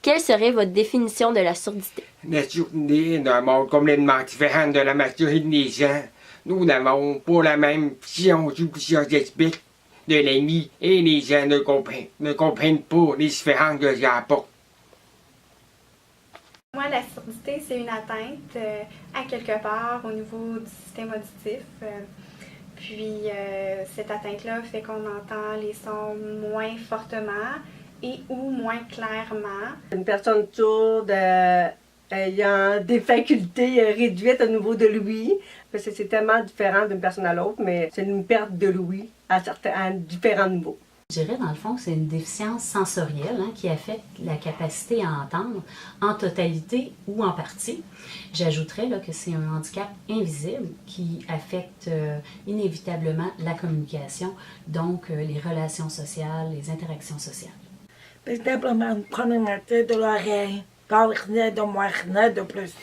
Quelle serait votre définition de la surdité? La surdité d'un monde complètement différent de la majorité des gens. Nous n'avons pas la même vision sur plusieurs aspects de la vie et les gens ne comprennent pas les différences que j'apporte. Moi, la surdité, c'est une atteinte à quelque part au niveau du système auditif. Cette atteinte-là fait qu'on entend les sons moins fortement et ou moins clairement. Une personne sourde ayant des facultés réduites au niveau de l'ouïe, parce que c'est tellement différent d'une personne à l'autre, mais c'est une perte de l'ouïe à différents niveaux. Je dirais, dans le fond, que c'est une déficience sensorielle qui affecte la capacité à entendre en totalité ou en partie. J'ajouterais que c'est un handicap invisible qui affecte inévitablement la communication, donc les relations sociales, les interactions sociales. C'est simplement une problématique de l'oreille, pas rien de moins, rien de plus.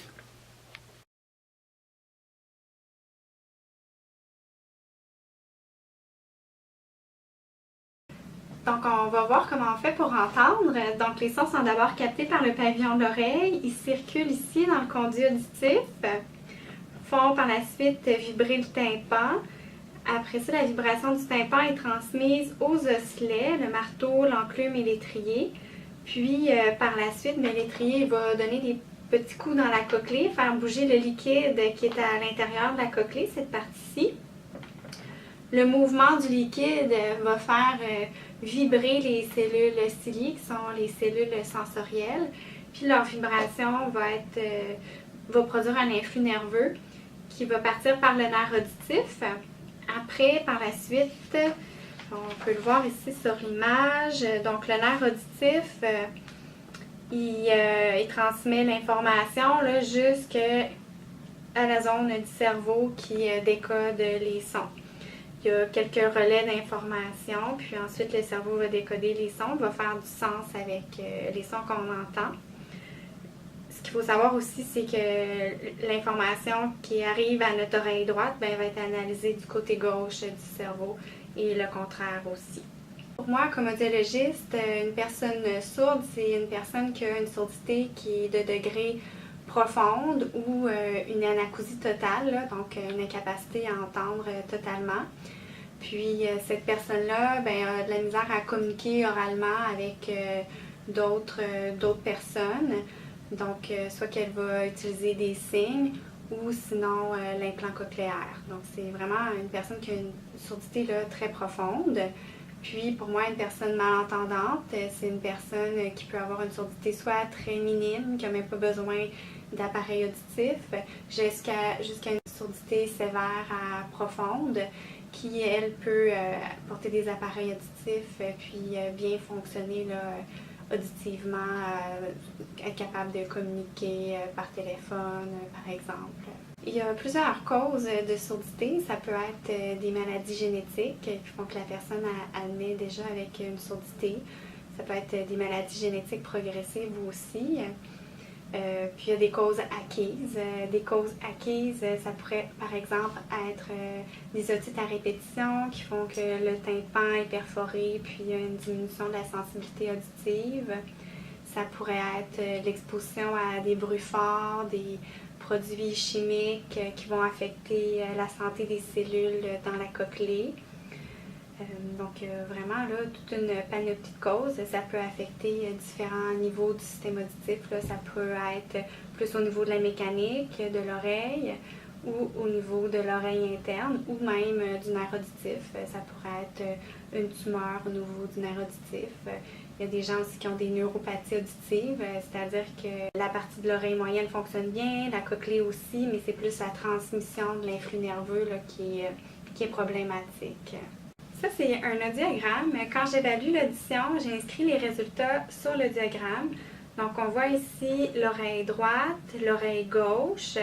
Donc, on va voir comment on fait pour entendre. Donc, les sons sont d'abord captés par le pavillon de l'oreille. Ils circulent ici dans le conduit auditif, font par la suite vibrer le tympan. Après ça, la vibration du tympan est transmise aux osselets, le marteau, l'enclume et l'étrier. Puis, par la suite, l'étrier va donner des petits coups dans la cochlée, faire bouger le liquide qui est à l'intérieur de la cochlée, cette partie-ci. Le mouvement du liquide va faire vibrer les cellules ciliées, qui sont les cellules sensorielles. Puis leur vibration va produire un influx nerveux qui va partir par le nerf auditif. Après, par la suite, on peut le voir ici sur l'image. Donc le nerf auditif, il transmet l'information jusqu'à la zone du cerveau qui décode les sons. Il y a quelques relais d'information, puis ensuite le cerveau va décoder les sons, va faire du sens avec les sons qu'on entend. Ce qu'il faut savoir aussi, c'est que l'information qui arrive à notre oreille droite va être analysée du côté gauche du cerveau et le contraire aussi. Pour moi, comme audiologiste, une personne sourde, c'est une personne qui a une surdité qui est de degré profonde ou une anacousie totale, donc une incapacité à entendre totalement. Puis cette personne-là a de la misère à communiquer oralement avec d'autres personnes. Donc soit qu'elle va utiliser des signes ou sinon l'implant cochléaire. Donc c'est vraiment une personne qui a une surdité très profonde. Puis pour moi, une personne malentendante, c'est une personne qui peut avoir une surdité soit très minime, qui n'a même pas besoin d'appareil auditif, jusqu'à une surdité sévère à profonde, qui, elle, peut porter des appareils auditifs puis bien fonctionner auditivement, être capable de communiquer par téléphone, par exemple. Il y a plusieurs causes de surdité. Ça peut être des maladies génétiques qui font que la personne naît déjà avec une surdité. Ça peut être des maladies génétiques progressives aussi. Puis il y a des causes acquises. Des causes acquises, ça pourrait par exemple être des otites à répétition qui font que le tympan est perforé puis il y a une diminution de la sensibilité auditive. Ça pourrait être l'exposition à des bruits forts, des produits chimiques qui vont affecter la santé des cellules dans la cochlée. Donc vraiment, toute une panoplie de causes. Ça peut affecter différents niveaux du système auditif. Ça peut être plus au niveau de la mécanique de l'oreille ou au niveau de l'oreille interne ou même du nerf auditif. Ça pourrait être une tumeur au niveau du nerf auditif. Il y a des gens aussi qui ont des neuropathies auditives, c'est-à-dire que la partie de l'oreille moyenne fonctionne bien, la cochlée aussi, mais c'est plus la transmission de l'influx nerveux qui est problématique. Ça, c'est un audiogramme. Quand j'évalue l'audition, j'inscris les résultats sur le diagramme. Donc, on voit ici l'oreille droite, l'oreille gauche.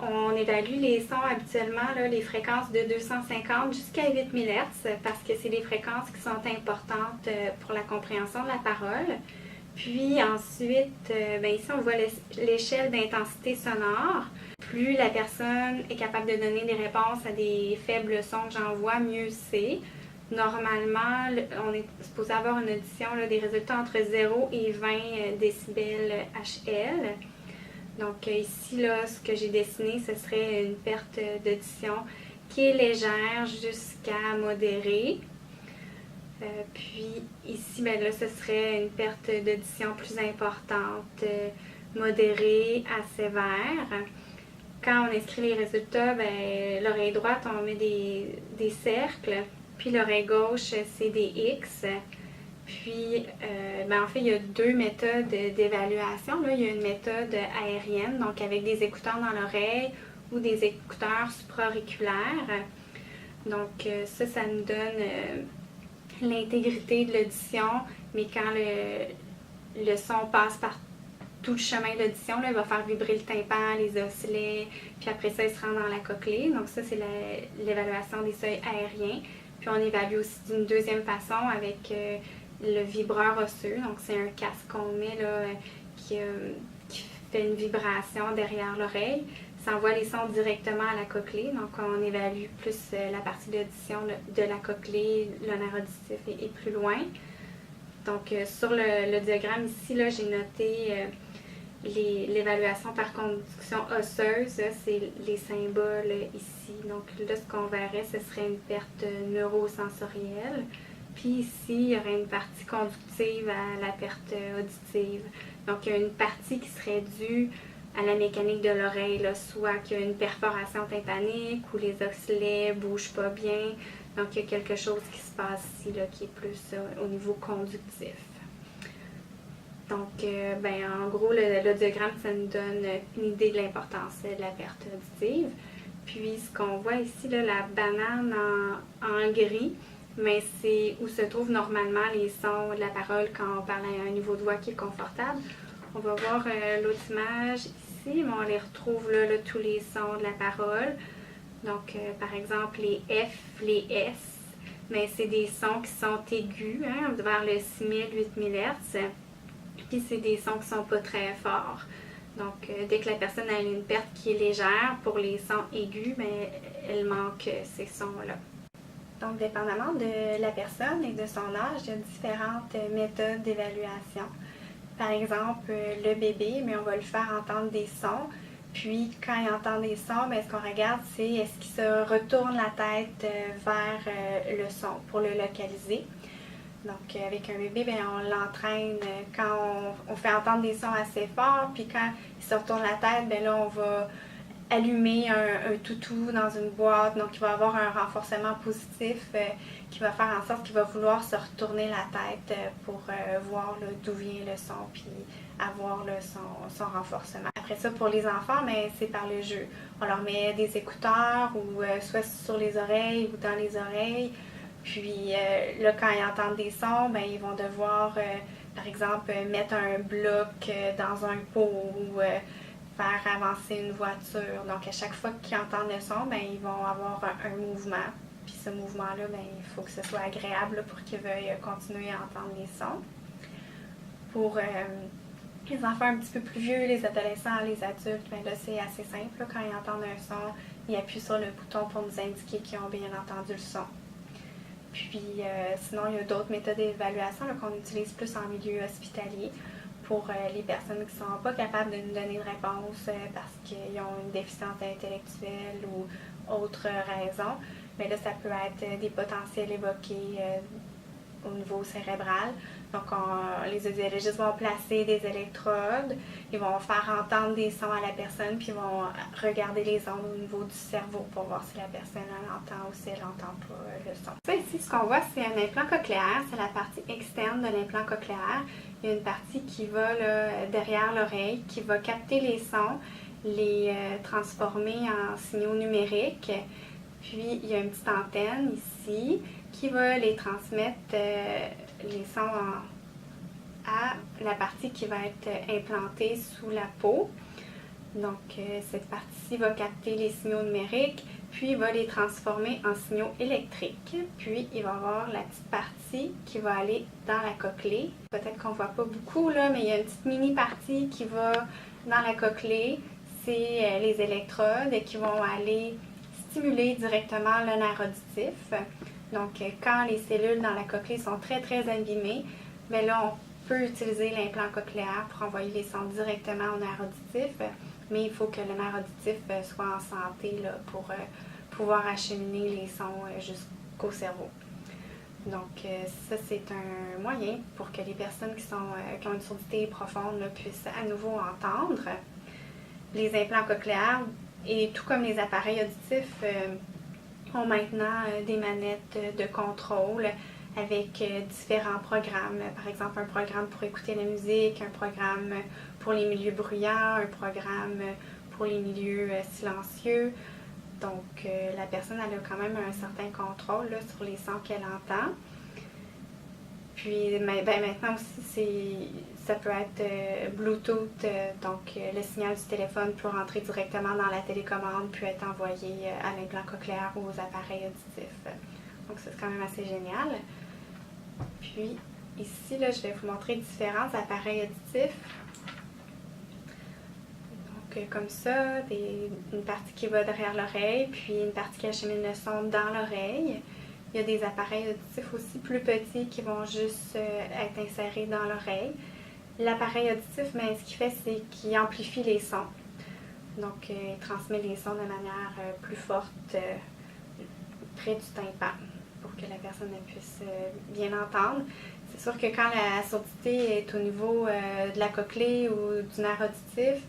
On évalue les sons habituellement, les fréquences de 250 jusqu'à 8000 Hz parce que c'est les fréquences qui sont importantes pour la compréhension de la parole. Puis ensuite, ici on voit l'échelle d'intensité sonore. Plus la personne est capable de donner des réponses à des faibles sons que j'envoie, mieux c'est. Normalement, on est supposé avoir une audition, là, des résultats entre 0 et 20 décibels HL. Donc ici, là, ce que j'ai dessiné, ce serait une perte d'audition qui est légère jusqu'à modérée. Puis ici, ben là, ce serait une perte d'audition plus importante, modérée à sévère. Quand on inscrit les résultats, ben, l'oreille droite, on met des cercles, puis l'oreille gauche, c'est des X. Puis, ben, en fait, il y a deux méthodes d'évaluation. Là. Il y a une méthode aérienne, donc avec des écouteurs dans l'oreille ou des écouteurs supraauriculaires. Donc, ça nous donne l'intégrité de l'audition, mais quand le son passe par tout le chemin d'audition, il va faire vibrer le tympan, les osselets, puis après ça, il se rend dans la cochlée. Donc ça, c'est l'évaluation des seuils aériens. Puis on évalue aussi d'une deuxième façon avec le vibreur osseux. Donc c'est un casque qu'on met là, qui fait une vibration derrière l'oreille. Ça envoie les sons directement à la cochlée. Donc on évalue plus la partie d'audition de la cochlée, le nerf auditif est plus loin. Donc sur le diagramme ici, là, j'ai noté l'évaluation par conduction osseuse, c'est les symboles ici. Donc là, ce qu'on verrait, ce serait une perte neurosensorielle. Puis ici, il y aurait une partie conductive à la perte auditive. Donc il y a une partie qui serait due à la mécanique de l'oreille, soit qu'il y a une perforation tympanique ou les osselets ne bougent pas bien. Donc il y a quelque chose qui se passe ici là, qui est plus au niveau conductif. Donc, ben, en gros, le diagramme, ça nous donne une idée de l'importance de la perte auditive. Puis, ce qu'on voit ici, là, la banane en gris, mais c'est où se trouvent normalement les sons de la parole quand on parle à un niveau de voix qui est confortable. On va voir l'autre image ici, mais on les retrouve là, tous les sons de la parole. Donc, par exemple, les F, les S, mais c'est des sons qui sont aigus, hein, vers le 6000-8000 Hz. Puis c'est des sons qui sont pas très forts. Donc, dès que la personne a une perte qui est légère, pour les sons aigus, mais elle manque ces sons-là. Donc, dépendamment de la personne et de son âge, il y a différentes méthodes d'évaluation. Par exemple, le bébé, mais on va le faire entendre des sons. Puis, quand il entend des sons, bien, ce qu'on regarde, c'est est-ce qu'il se retourne la tête vers le son pour le localiser. Donc, avec un bébé, bien, on l'entraîne quand on fait entendre des sons assez forts, puis quand il se retourne la tête, bien là, on va allumer un toutou dans une boîte. Donc, il va avoir un renforcement positif qui va faire en sorte qu'il va vouloir se retourner la tête pour voir d'où vient le son, puis avoir son renforcement. Après ça, pour les enfants, bien, c'est par le jeu. On leur met des écouteurs, ou soit sur les oreilles ou dans les oreilles. Puis là, quand ils entendent des sons, ben, ils vont devoir, par exemple, mettre un bloc dans un pot ou faire avancer une voiture. Donc, à chaque fois qu'ils entendent le son, ben, ils vont avoir un mouvement. Puis ce mouvement-là, ben, il faut que ce soit agréable là, pour qu'ils veuillent continuer à entendre les sons. Pour les enfants un petit peu plus vieux, les adolescents, les adultes, ben, là, c'est assez simple. Là, quand ils entendent un son, ils appuient sur le bouton pour nous indiquer qu'ils ont bien entendu le son. Puis sinon, il y a d'autres méthodes d'évaluation qu'on utilise plus en milieu hospitalier pour les personnes qui ne sont pas capables de nous donner une réponse parce qu'ils ont une déficience intellectuelle ou autre raison. Mais là, ça peut être des potentiels évoqués au niveau cérébral. Donc, les audiologistes vont placer des électrodes, ils vont faire entendre des sons à la personne, puis ils vont regarder les ondes au niveau du cerveau pour voir si la personne l'entend ou si elle n'entend pas le son. Ça ici, ce qu'on voit, c'est un implant cochléaire, c'est la partie externe de l'implant cochléaire. Il y a une partie qui va là, derrière l'oreille, qui va capter les sons, les transformer en signaux numériques. Puis, il y a une petite antenne ici qui va les transmettre, les sons à la partie qui va être implantée sous la peau. Donc, cette partie-ci va capter les signaux numériques, puis il va les transformer en signaux électriques. Puis, il va y avoir la petite partie qui va aller dans la cochlée. Peut-être qu'on ne voit pas beaucoup, là, mais il y a une petite mini-partie qui va dans la cochlée. C'est les électrodes qui vont aller stimuler directement le nerf auditif. Donc, quand les cellules dans la cochlée sont très, très abîmées, bien là, on peut utiliser l'implant cochléaire pour envoyer les sons directement au nerf auditif, mais il faut que le nerf auditif soit en santé là, pour pouvoir acheminer les sons jusqu'au cerveau. Donc, ça, c'est un moyen pour que les personnes qui ont une surdité profonde là, puissent à nouveau entendre. Les implants cochléaires, et tout comme les appareils auditifs, ont maintenant des manettes de contrôle avec différents programmes. Par exemple, un programme pour écouter la musique, un programme pour les milieux bruyants, un programme pour les milieux silencieux. Donc, la personne elle a quand même un certain contrôle là, sur les sons qu'elle entend. Puis, maintenant aussi, ça peut être Bluetooth, donc le signal du téléphone peut rentrer directement dans la télécommande, puis être envoyé à l'implant cochléaire ou aux appareils auditifs. Donc, c'est quand même assez génial. Puis, ici, là, je vais vous montrer différents appareils auditifs. Donc, comme ça, une partie qui va derrière l'oreille, puis une partie qui achemine le son dans l'oreille. Il y a des appareils auditifs aussi plus petits qui vont juste être insérés dans l'oreille. L'appareil auditif, ce qu'il fait, c'est qu'il amplifie les sons. Donc, il transmet les sons de manière plus forte près du tympan pour que la personne puisse bien entendre. C'est sûr que quand la surdité est au niveau de la cochlée ou du nerf auditif,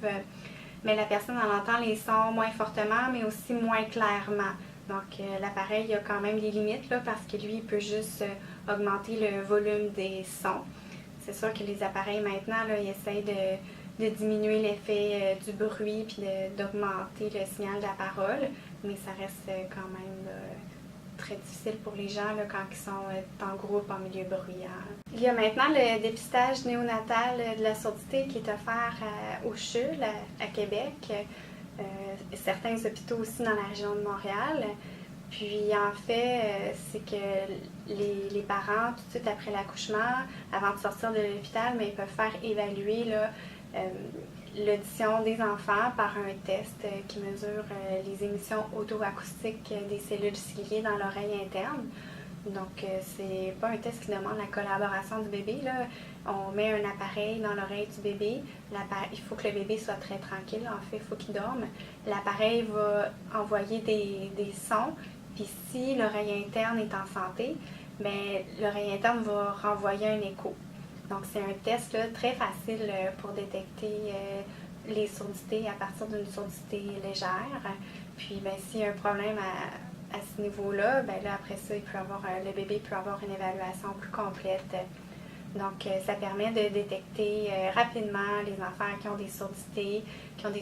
mais la personne en entend les sons moins fortement, mais aussi moins clairement. Donc, l'appareil a quand même des limites là, parce que lui, il peut juste augmenter le volume des sons. C'est sûr que les appareils maintenant, là, ils essayent de diminuer l'effet du bruit puis d'augmenter le signal de la parole, mais ça reste quand même très difficile pour les gens là, quand ils sont en groupe, en milieu bruyant. Il y a maintenant le dépistage néonatal de la surdité qui est offert au CHUL à Québec. Certains hôpitaux aussi dans la région de Montréal. Puis en fait, c'est que les parents, tout de suite après l'accouchement, avant de sortir de l'hôpital, mais ils peuvent faire évaluer l'audition des enfants par un test qui mesure les émissions auto-acoustiques des cellules ciliées dans l'oreille interne. Donc, c'est pas un test qui demande la collaboration du bébé, là. On met un appareil dans l'oreille du bébé. Il faut que le bébé soit très tranquille, en fait, il faut qu'il dorme. L'appareil va envoyer des sons, puis si l'oreille interne est en santé, bien, l'oreille interne va renvoyer un écho. Donc, c'est un test là, très facile pour détecter les surdités à partir d'une surdité légère. Puis, bien, s'il y a un problème à ce niveau-là, bien là, après ça, le bébé peut avoir une évaluation plus complète. Donc, ça permet de détecter rapidement les enfants qui ont des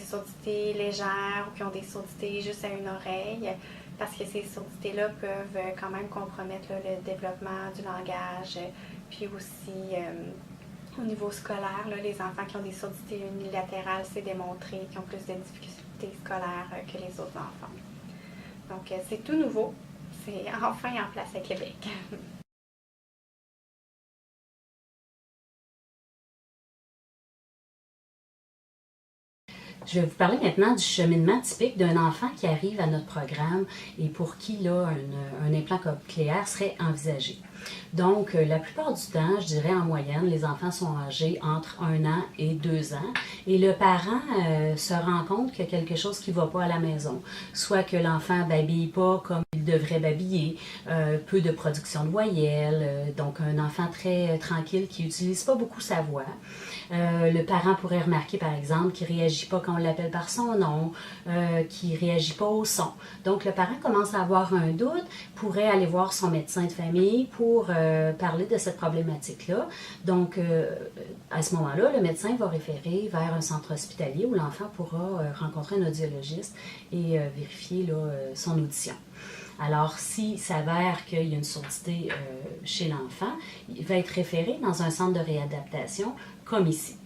surdités légères ou qui ont des surdités juste à une oreille, parce que ces surdités-là peuvent quand même compromettre là, le développement du langage, puis aussi au niveau scolaire, là, les enfants qui ont des surdités unilatérales, c'est démontré qu'ils ont plus de difficultés scolaires que les autres enfants. Donc, c'est tout nouveau. C'est enfin en place à Québec. Je vais vous parler maintenant du cheminement typique d'un enfant qui arrive à notre programme et pour qui là, un implant cochléaire serait envisagé. Donc, la plupart du temps, je dirais en moyenne, les enfants sont âgés entre 1 an et 2 ans et le parent se rend compte qu'il y a quelque chose qui ne va pas à la maison. Soit que l'enfant ne babille pas comme il devrait babiller, peu de production de voyelles, donc un enfant très tranquille qui n'utilise pas beaucoup sa voix. Le parent pourrait remarquer, par exemple, qu'il ne réagit pas quand on l'appelle par son nom, qu'il ne réagit pas au son. Donc, le parent commence à avoir un doute, pourrait aller voir son médecin de famille pour parler de cette problématique-là. Donc, à ce moment-là, le médecin va référer vers un centre hospitalier où l'enfant pourra rencontrer un audiologiste et vérifier là, son audition. Alors, s'il s'avère qu'il y a une surdité chez l'enfant, il va être référé dans un centre de réadaptation, comme ici.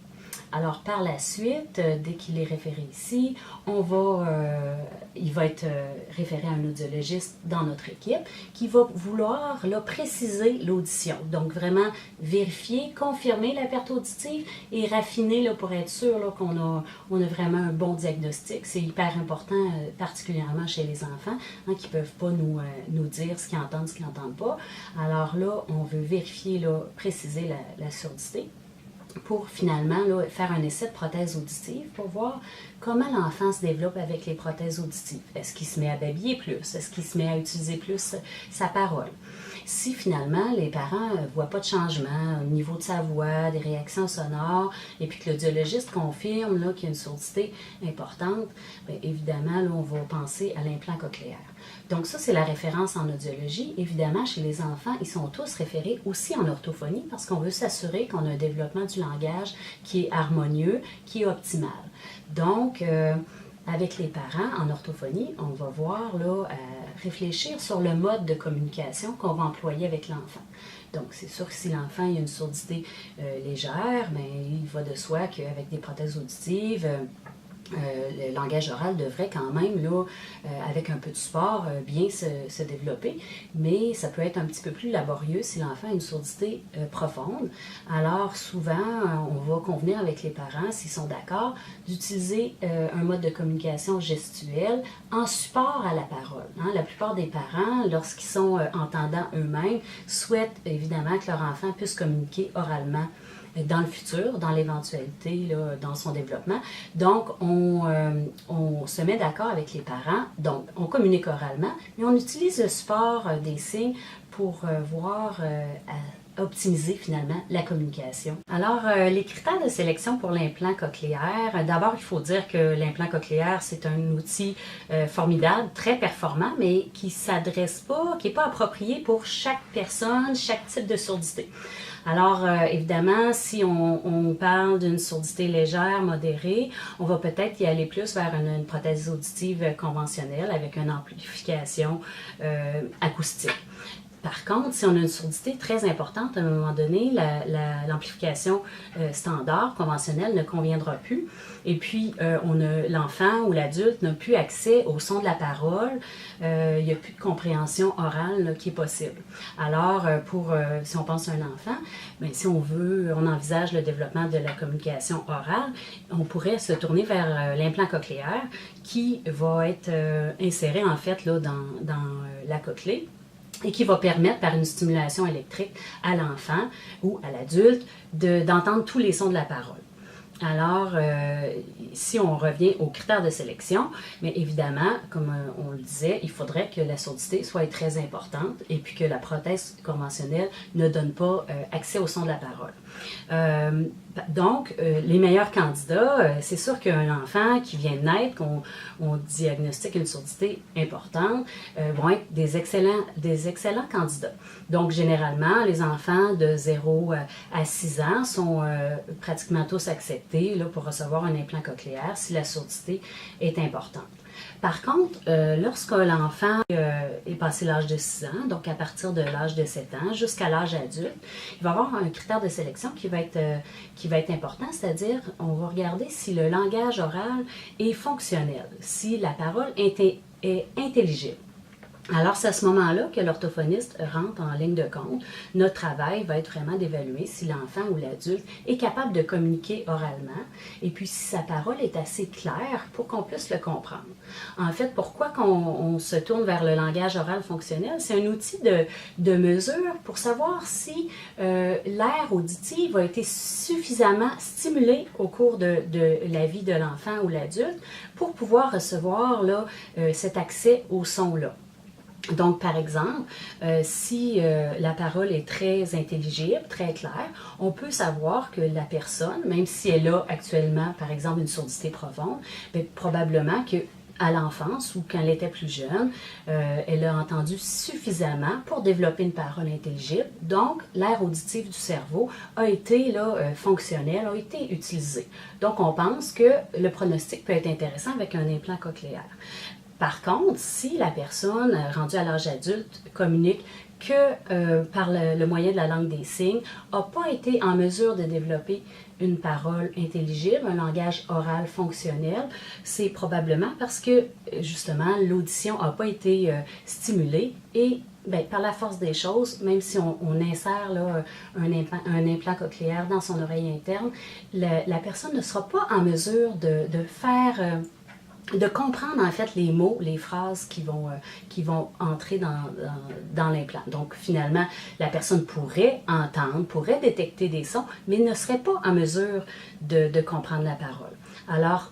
Alors, par la suite, dès qu'il est référé ici, il va être référé à un audiologiste dans notre équipe qui va vouloir là, préciser l'audition. Donc, vraiment vérifier, confirmer la perte auditive et raffiner là, pour être sûr là, qu'on a vraiment un bon diagnostic. C'est hyper important, particulièrement chez les enfants, qui ne peuvent pas nous dire ce qu'ils entendent, ce qu'ils n'entendent pas. Alors là, on veut vérifier, là, préciser la surdité, pour finalement là, faire un essai de prothèse auditive pour voir comment l'enfant se développe avec les prothèses auditives. Est-ce qu'il se met à babiller plus? Est-ce qu'il se met à utiliser plus sa parole? Si finalement les parents ne voient pas de changement au niveau de sa voix, des réactions sonores, et puis que l'audiologiste confirme là, qu'il y a une surdité importante, bien, évidemment, là, on va penser à l'implant cochléaire. Donc ça, c'est la référence en audiologie. Évidemment, chez les enfants, ils sont tous référés aussi en orthophonie parce qu'on veut s'assurer qu'on a un développement du langage qui est harmonieux, qui est optimal. Donc, avec les parents en orthophonie, on va voir là, réfléchir sur le mode de communication qu'on va employer avec l'enfant. Donc, c'est sûr que si l'enfant a une surdité légère, bien, il va de soi qu'avec des prothèses auditives, le langage oral devrait quand même, là, avec un peu de support, bien se développer, mais ça peut être un petit peu plus laborieux si l'enfant a une surdité profonde. Alors souvent, on va convenir avec les parents, s'ils sont d'accord, d'utiliser un mode de communication gestuelle en support à la parole. La plupart des parents, lorsqu'ils sont entendants eux-mêmes, souhaitent évidemment que leur enfant puisse communiquer oralement dans le futur, dans l'éventualité, là, dans son développement. Donc, on se met d'accord avec les parents. Donc, on communique oralement, mais on utilise le support des signes pour voir optimiser finalement la communication. Alors, les critères de sélection pour l'implant cochléaire, d'abord, il faut dire que l'implant cochléaire, c'est un outil formidable, très performant, mais qui ne s'adresse pas, qui n'est pas approprié pour chaque personne, chaque type de surdité. Alors, évidemment, si on parle d'une surdité légère, modérée, on va peut-être y aller plus vers une prothèse auditive conventionnelle avec une amplification acoustique. Par contre, si on a une surdité très importante, à un moment donné, l'amplification standard, conventionnelle, ne conviendra plus. Et puis, l'enfant ou l'adulte n'a plus accès au son de la parole. Il n'y a plus de compréhension orale là, qui est possible. Alors, si on pense à un enfant, bien, si on envisage le développement de la communication orale, on pourrait se tourner vers l'implant cochléaire qui va être inséré en fait là, dans la cochlée, et qui va permettre, par une stimulation électrique à l'enfant ou à l'adulte, d'entendre tous les sons de la parole. Alors, si on revient aux critères de sélection, mais évidemment, comme on le disait, il faudrait que la surdité soit très importante et puis que la prothèse conventionnelle ne donne pas accès au son de la parole. Donc, les meilleurs candidats, c'est sûr qu'un enfant qui vient de naître, qu'on diagnostique une surdité importante, vont être des excellents candidats. Donc, généralement, les enfants de 0 à 6 ans sont pratiquement tous acceptés là, pour recevoir un implant cochléaire si la surdité est importante. Par contre, lorsque l'enfant est passé l'âge de 6 ans, donc à partir de l'âge de 7 ans jusqu'à l'âge adulte, il va y avoir un critère de sélection qui va être important, c'est-à-dire on va regarder si le langage oral est fonctionnel, si la parole est intelligible. Alors, c'est à ce moment-là que l'orthophoniste rentre en ligne de compte. Notre travail va être vraiment d'évaluer si l'enfant ou l'adulte est capable de communiquer oralement et puis si sa parole est assez claire pour qu'on puisse le comprendre. En fait, pourquoi on se tourne vers le langage oral fonctionnel? C'est un outil de mesure pour savoir si l'aire auditive a été suffisamment stimulé au cours de la vie de l'enfant ou l'adulte pour pouvoir recevoir là, cet accès au son-là. Donc, par exemple, si la parole est très intelligible, très claire, on peut savoir que la personne, même si elle a actuellement, par exemple, une surdité profonde, bien, probablement qu'à l'enfance ou quand elle était plus jeune, elle a entendu suffisamment pour développer une parole intelligible. Donc, l'aire auditive du cerveau a été fonctionnelle, a été utilisée. Donc, on pense que le pronostic peut être intéressant avec un implant cochléaire. Par contre, si la personne rendue à l'âge adulte communique que par le moyen de la langue des signes, n'a pas été en mesure de développer une parole intelligible, un langage oral fonctionnel, c'est probablement parce que, justement, l'audition n'a pas été stimulée et bien, par la force des choses, même si on insère là, un implant cochléaire dans son oreille interne, la personne ne sera pas en mesure de faire... de comprendre en fait les mots, les phrases qui vont entrer dans l'implant. Donc finalement, la personne pourrait entendre, pourrait détecter des sons, mais ne serait pas en mesure de comprendre la parole. Alors,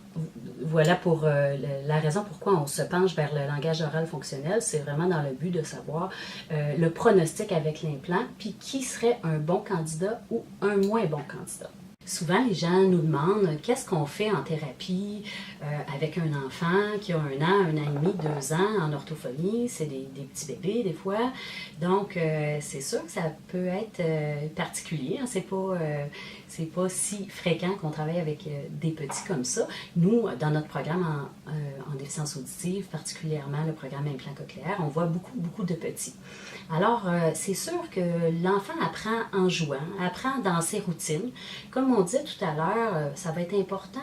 voilà pour la raison pourquoi on se penche vers le langage oral fonctionnel, c'est vraiment dans le but de savoir le pronostic avec l'implant, puis qui serait un bon candidat ou un moins bon candidat. Souvent, les gens nous demandent qu'est-ce qu'on fait en thérapie avec un enfant qui a 1 an, 1 an et demi, 2 ans en orthophonie. C'est des petits bébés des fois. Donc, c'est sûr que ça peut être particulier. Hein. C'est pas si fréquent qu'on travaille avec des petits comme ça. Nous, dans notre programme en déficience auditive, particulièrement le programme implant cochléaire, on voit beaucoup de petits. Alors, c'est sûr que l'enfant apprend en jouant, apprend dans ses routines. Comme on disait tout à l'heure, ça va être important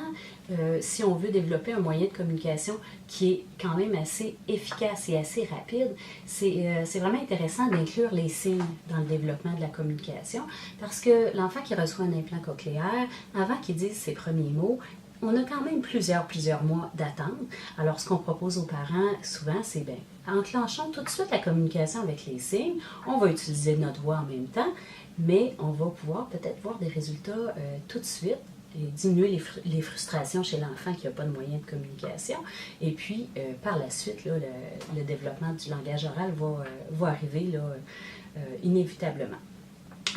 si on veut développer un moyen de communication qui est quand même assez efficace et assez rapide. C'est vraiment intéressant d'inclure les signes dans le développement de la communication parce que l'enfant qui reçoit un implant cochléaire, avant qu'il dise ses premiers mots, on a quand même plusieurs mois d'attente. Alors, ce qu'on propose aux parents, souvent, c'est bien, enclenchons tout de suite la communication avec les signes. On va utiliser notre voix en même temps, mais on va pouvoir peut-être voir des résultats tout de suite et diminuer les frustrations chez l'enfant qui n'a pas de moyen de communication. Et puis, par la suite, là, le développement du langage oral va arriver là, inévitablement.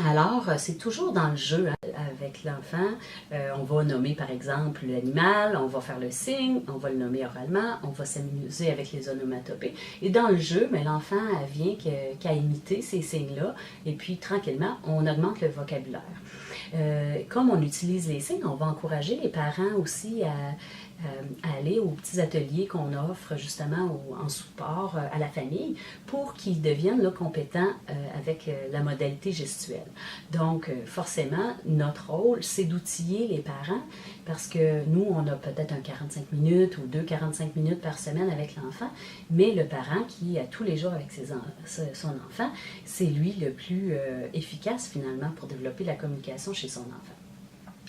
Alors, c'est toujours dans le jeu hein, avec l'enfant. On va nommer, par exemple, l'animal, on va faire le signe, on va le nommer oralement, on va s'amuser avec les onomatopées. Et dans le jeu, mais l'enfant vient qu'à imiter ces signes-là, et puis tranquillement, on augmente le vocabulaire. Comme on utilise les signes, on va encourager les parents aussi à aller aux petits ateliers qu'on offre justement en support à la famille pour qu'ils deviennent là, compétents avec la modalité gestuelle. Donc, forcément, notre rôle, c'est d'outiller les parents parce que nous, on a peut-être un 45 minutes ou 45 minutes par semaine avec l'enfant, mais le parent qui, à tous les jours avec son enfant, c'est lui le plus efficace finalement pour développer la communication chez son enfant.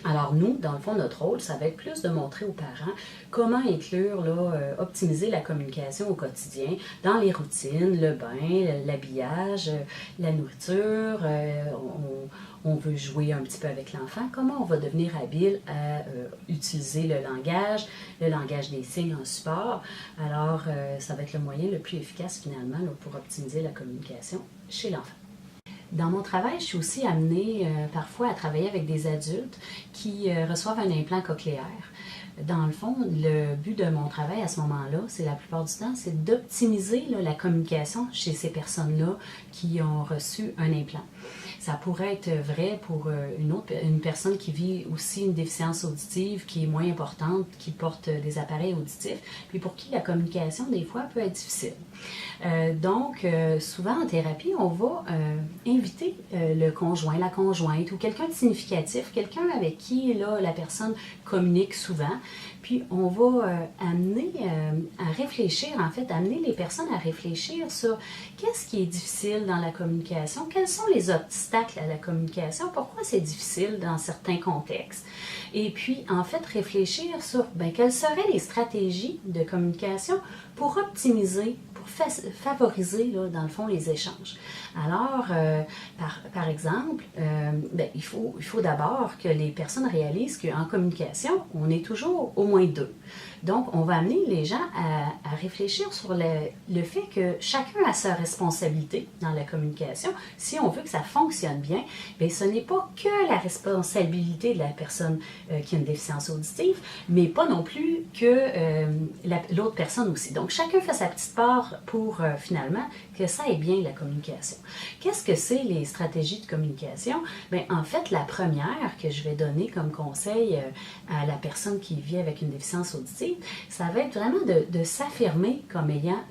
Alors nous, dans le fond, notre rôle, ça va être plus de montrer aux parents comment inclure, là, optimiser la communication au quotidien dans les routines, le bain, l'habillage, la nourriture, on veut jouer un petit peu avec l'enfant, comment on va devenir habile à utiliser le langage des signes en support. Alors, ça va être le moyen le plus efficace finalement là, pour optimiser la communication chez l'enfant. Dans mon travail, je suis aussi amenée parfois à travailler avec des adultes qui reçoivent un implant cochléaire. Dans le fond, le but de mon travail à ce moment-là, c'est la plupart du temps, c'est d'optimiser là, la communication chez ces personnes-là qui ont reçu un implant. Ça pourrait être vrai pour une personne qui vit aussi une déficience auditive qui est moins importante, qui porte des appareils auditifs, puis pour qui la communication, des fois, peut être difficile. Donc, souvent en thérapie, on va inviter le conjoint, la conjointe ou quelqu'un de significatif, quelqu'un avec qui là, la personne communique souvent, puis on va amener à réfléchir, en fait, amener les personnes à réfléchir sur qu'est-ce qui est difficile dans la communication, quels sont les obstacles à la communication, pourquoi c'est difficile dans certains contextes. Et puis, en fait, réfléchir sur quelles seraient les stratégies de communication pour optimiser, pour favoriser, là, dans le fond, les échanges. Alors, par exemple, il faut d'abord que les personnes réalisent qu'en communication, on est toujours au moins 2. Donc, on va amener les gens à réfléchir sur le fait que chacun a sa responsabilité dans la communication. Si on veut que ça fonctionne bien, bien ce n'est pas que la responsabilité de la personne qui a une déficience auditive, mais pas non plus que l'autre personne aussi. Donc, chacun fait sa petite part pour finalement que ça aille bien la communication. Qu'est-ce que c'est les stratégies de communication? Bien, en fait, la première que je vais donner comme conseil à la personne qui vit avec une déficience auditive, auditive, ça va être vraiment de s'affirmer comme ayant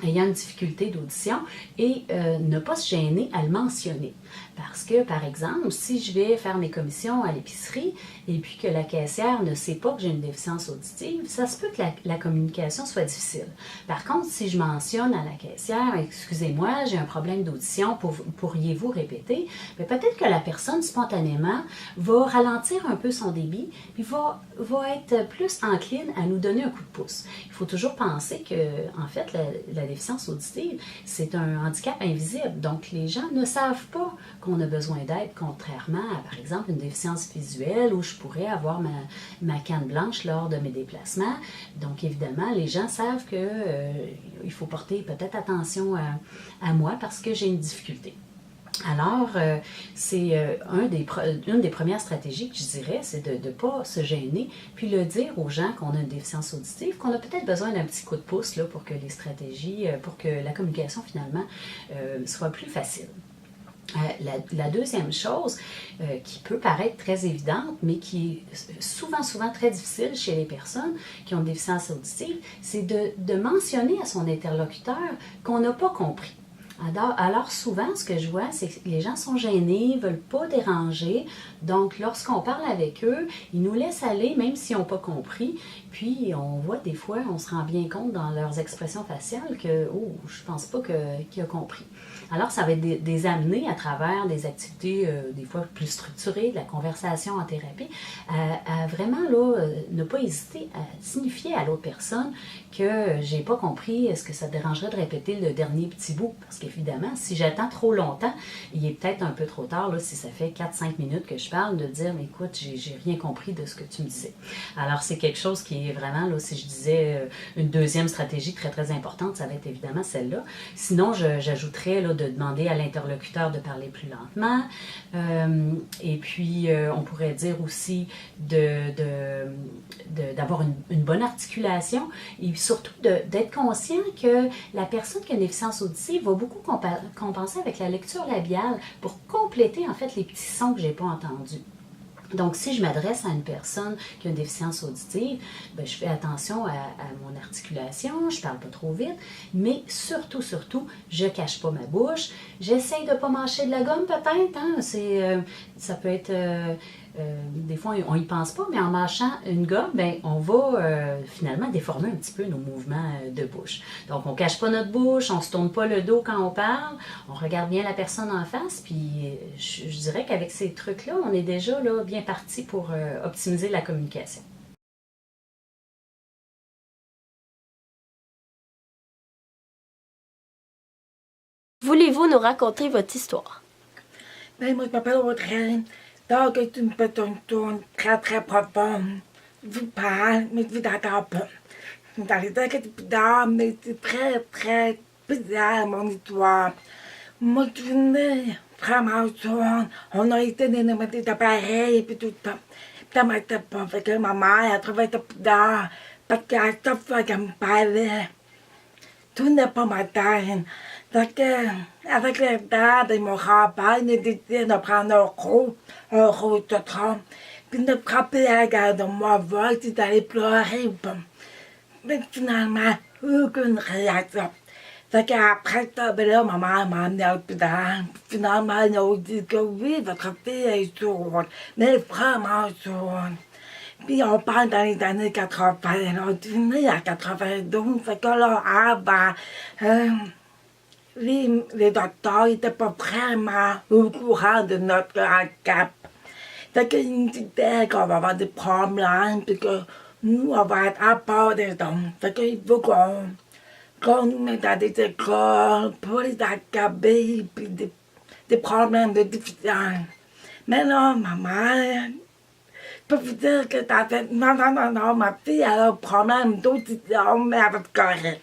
une difficulté d'audition et ne pas se gêner à le mentionner. Parce que, par exemple, si je vais faire mes commissions à l'épicerie et puis que la caissière ne sait pas que j'ai une déficience auditive, ça se peut que la communication soit difficile. Par contre, si je mentionne à la caissière, excusez-moi, j'ai un problème d'audition, pourriez-vous répéter? Mais peut-être que la personne, spontanément, va ralentir un peu son débit puis va être plus encline à nous donner un coup de pouce. Il faut toujours penser que, en fait, la déficience auditive, c'est un handicap invisible. Donc, les gens ne savent pas qu'on a besoin d'aide, contrairement à, par exemple, une déficience visuelle où je pourrais avoir ma canne blanche lors de mes déplacements. Donc, évidemment, les gens savent qu'il faut porter peut-être attention à moi parce que j'ai une difficulté. Alors, c'est une des premières stratégies que je dirais, c'est de ne pas se gêner, puis le dire aux gens qu'on a une déficience auditive, qu'on a peut-être besoin d'un petit coup de pouce là, pour que les stratégies, pour que la communication finalement soit plus facile. La deuxième chose qui peut paraître très évidente, mais qui est souvent très difficile chez les personnes qui ont une déficience auditive, c'est de mentionner à son interlocuteur qu'on n'a pas compris. Alors souvent, ce que je vois, c'est que les gens sont gênés, ne veulent pas déranger. Donc, lorsqu'on parle avec eux, ils nous laissent aller, même s'ils n'ont pas compris. Puis, on voit des fois, on se rend bien compte dans leurs expressions faciales que « Oh, je pense pas qu'il a compris ». Alors, ça va être des amener à travers des activités des fois plus structurées, de la conversation en thérapie, à vraiment là, ne pas hésiter à signifier à l'autre personne que j'ai pas compris, est-ce que ça te dérangerait de répéter le dernier petit bout? Parce qu'évidemment, si j'attends trop longtemps, il est peut-être un peu trop tard, là, si ça fait 4-5 minutes que je parle, de dire, mais écoute, j'ai rien compris de ce que tu me disais. Alors, c'est quelque chose qui est vraiment, là, si je disais une deuxième stratégie très, très importante, ça va être évidemment celle-là. Sinon, j'ajouterais là, de demander à l'interlocuteur de parler plus lentement. Et puis, on pourrait dire aussi d'avoir une bonne articulation et surtout d'être conscient que la personne qui a une déficience auditive va beaucoup compenser avec la lecture labiale pour compléter en fait les petits sons que je n'ai pas entendus. Donc, si je m'adresse à une personne qui a une déficience auditive, bien, je fais attention à mon articulation, je parle pas trop vite, mais surtout, je cache pas ma bouche. J'essaye de pas mâcher de la gomme peut-être, hein? Ça peut être... des fois, on y pense pas, mais en mâchant une gomme, ben, on va finalement déformer un petit peu nos mouvements de bouche. Donc, on cache pas notre bouche, on se tourne pas le dos quand on parle, on regarde bien la personne en face, puis je dirais qu'avec ces trucs-là, on est déjà là, bien parti pour optimiser la communication. Voulez-vous nous raconter votre histoire? Ben, moi, je m'appelle Audrey. Donc, c'est une petite tourne très, très profonde. Je vous parle, mais je vous entends pas. Dans les temps que c'est bizarre, mais c'est très, très bizarre, mon histoire. Moi, je suis née vraiment sourde. On a été dans des appareils et puis tout ça. Puis ça m'était pas. Fait que ma mère, elle trouvait ça bizarre. Parce qu'à chaque fois qu'elle me parlait, tout n'est pas ma tête. Donc, avec les dates et mon grand-père, ils décidaient de prendre un gros totron, puis de frapper à la garde de moi, voir si j'allais pleurer ou pas. Mais finalement, aucune réaction. Fait qu'après ça, ben là, ma mère m'a amenée à l'hôpital. Finalement, elle a dit que oui, votre fille est sourde, mais elle est vraiment sourde. Puis on parle dans les années 80, on est née à 92, fait que là, avant, les docteurs n'étaient pas vraiment au courant de notre handicap. Fait qu'ils nous disaient qu'on va avoir des problèmes, puis que nous, on va être à part des hommes. Fait qu'il faut qu'on nous mette dans des écoles pour les handicapés, puis des problèmes de déficience. Mais non, ma mère, je peux vous dire que t'as fait, non, ma fille, elle a un problème d'audition, mais elle va être correcte.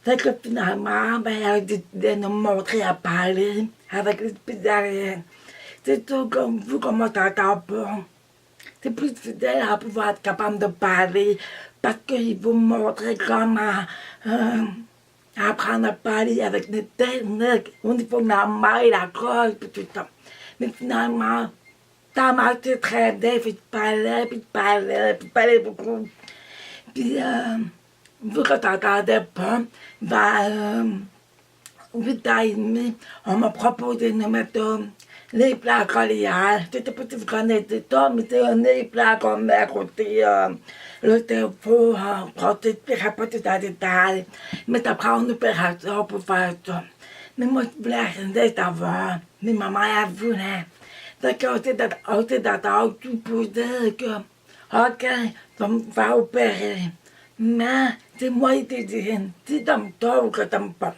Fait que finalement, ben, elle a décidé de nous montrer à parler avec les spécialistes. C'est tout comme vous, comment t'entends pas. C'est plus fidèle à pouvoir être capable de parler parce qu'il vous montrer comment apprendre à parler avec des techniques au niveau de la main, la gorge, puis tout ça. Mais finalement, ça marchait très bien, puis je parlais beaucoup. Puis, vu que t'entendais pas, vers 8h30, on m'a proposé de mettre les plats collières. C'était pas si vous connaissez ça, mais c'est les plats qu'on met à côté. Là, c'était faux, on t'expliquera pas tout en détail. Mais ça prend une opération pour faire ça. Mais moi, je voulais rien savoir. Mais ma mère, elle voulait. Donc, on s'est d'accord tout pour dire que, OK, tu vas me faire opérer. Mais, c'est moi qui t'ai dit, si t'aimes ça ou que t'aimes pas.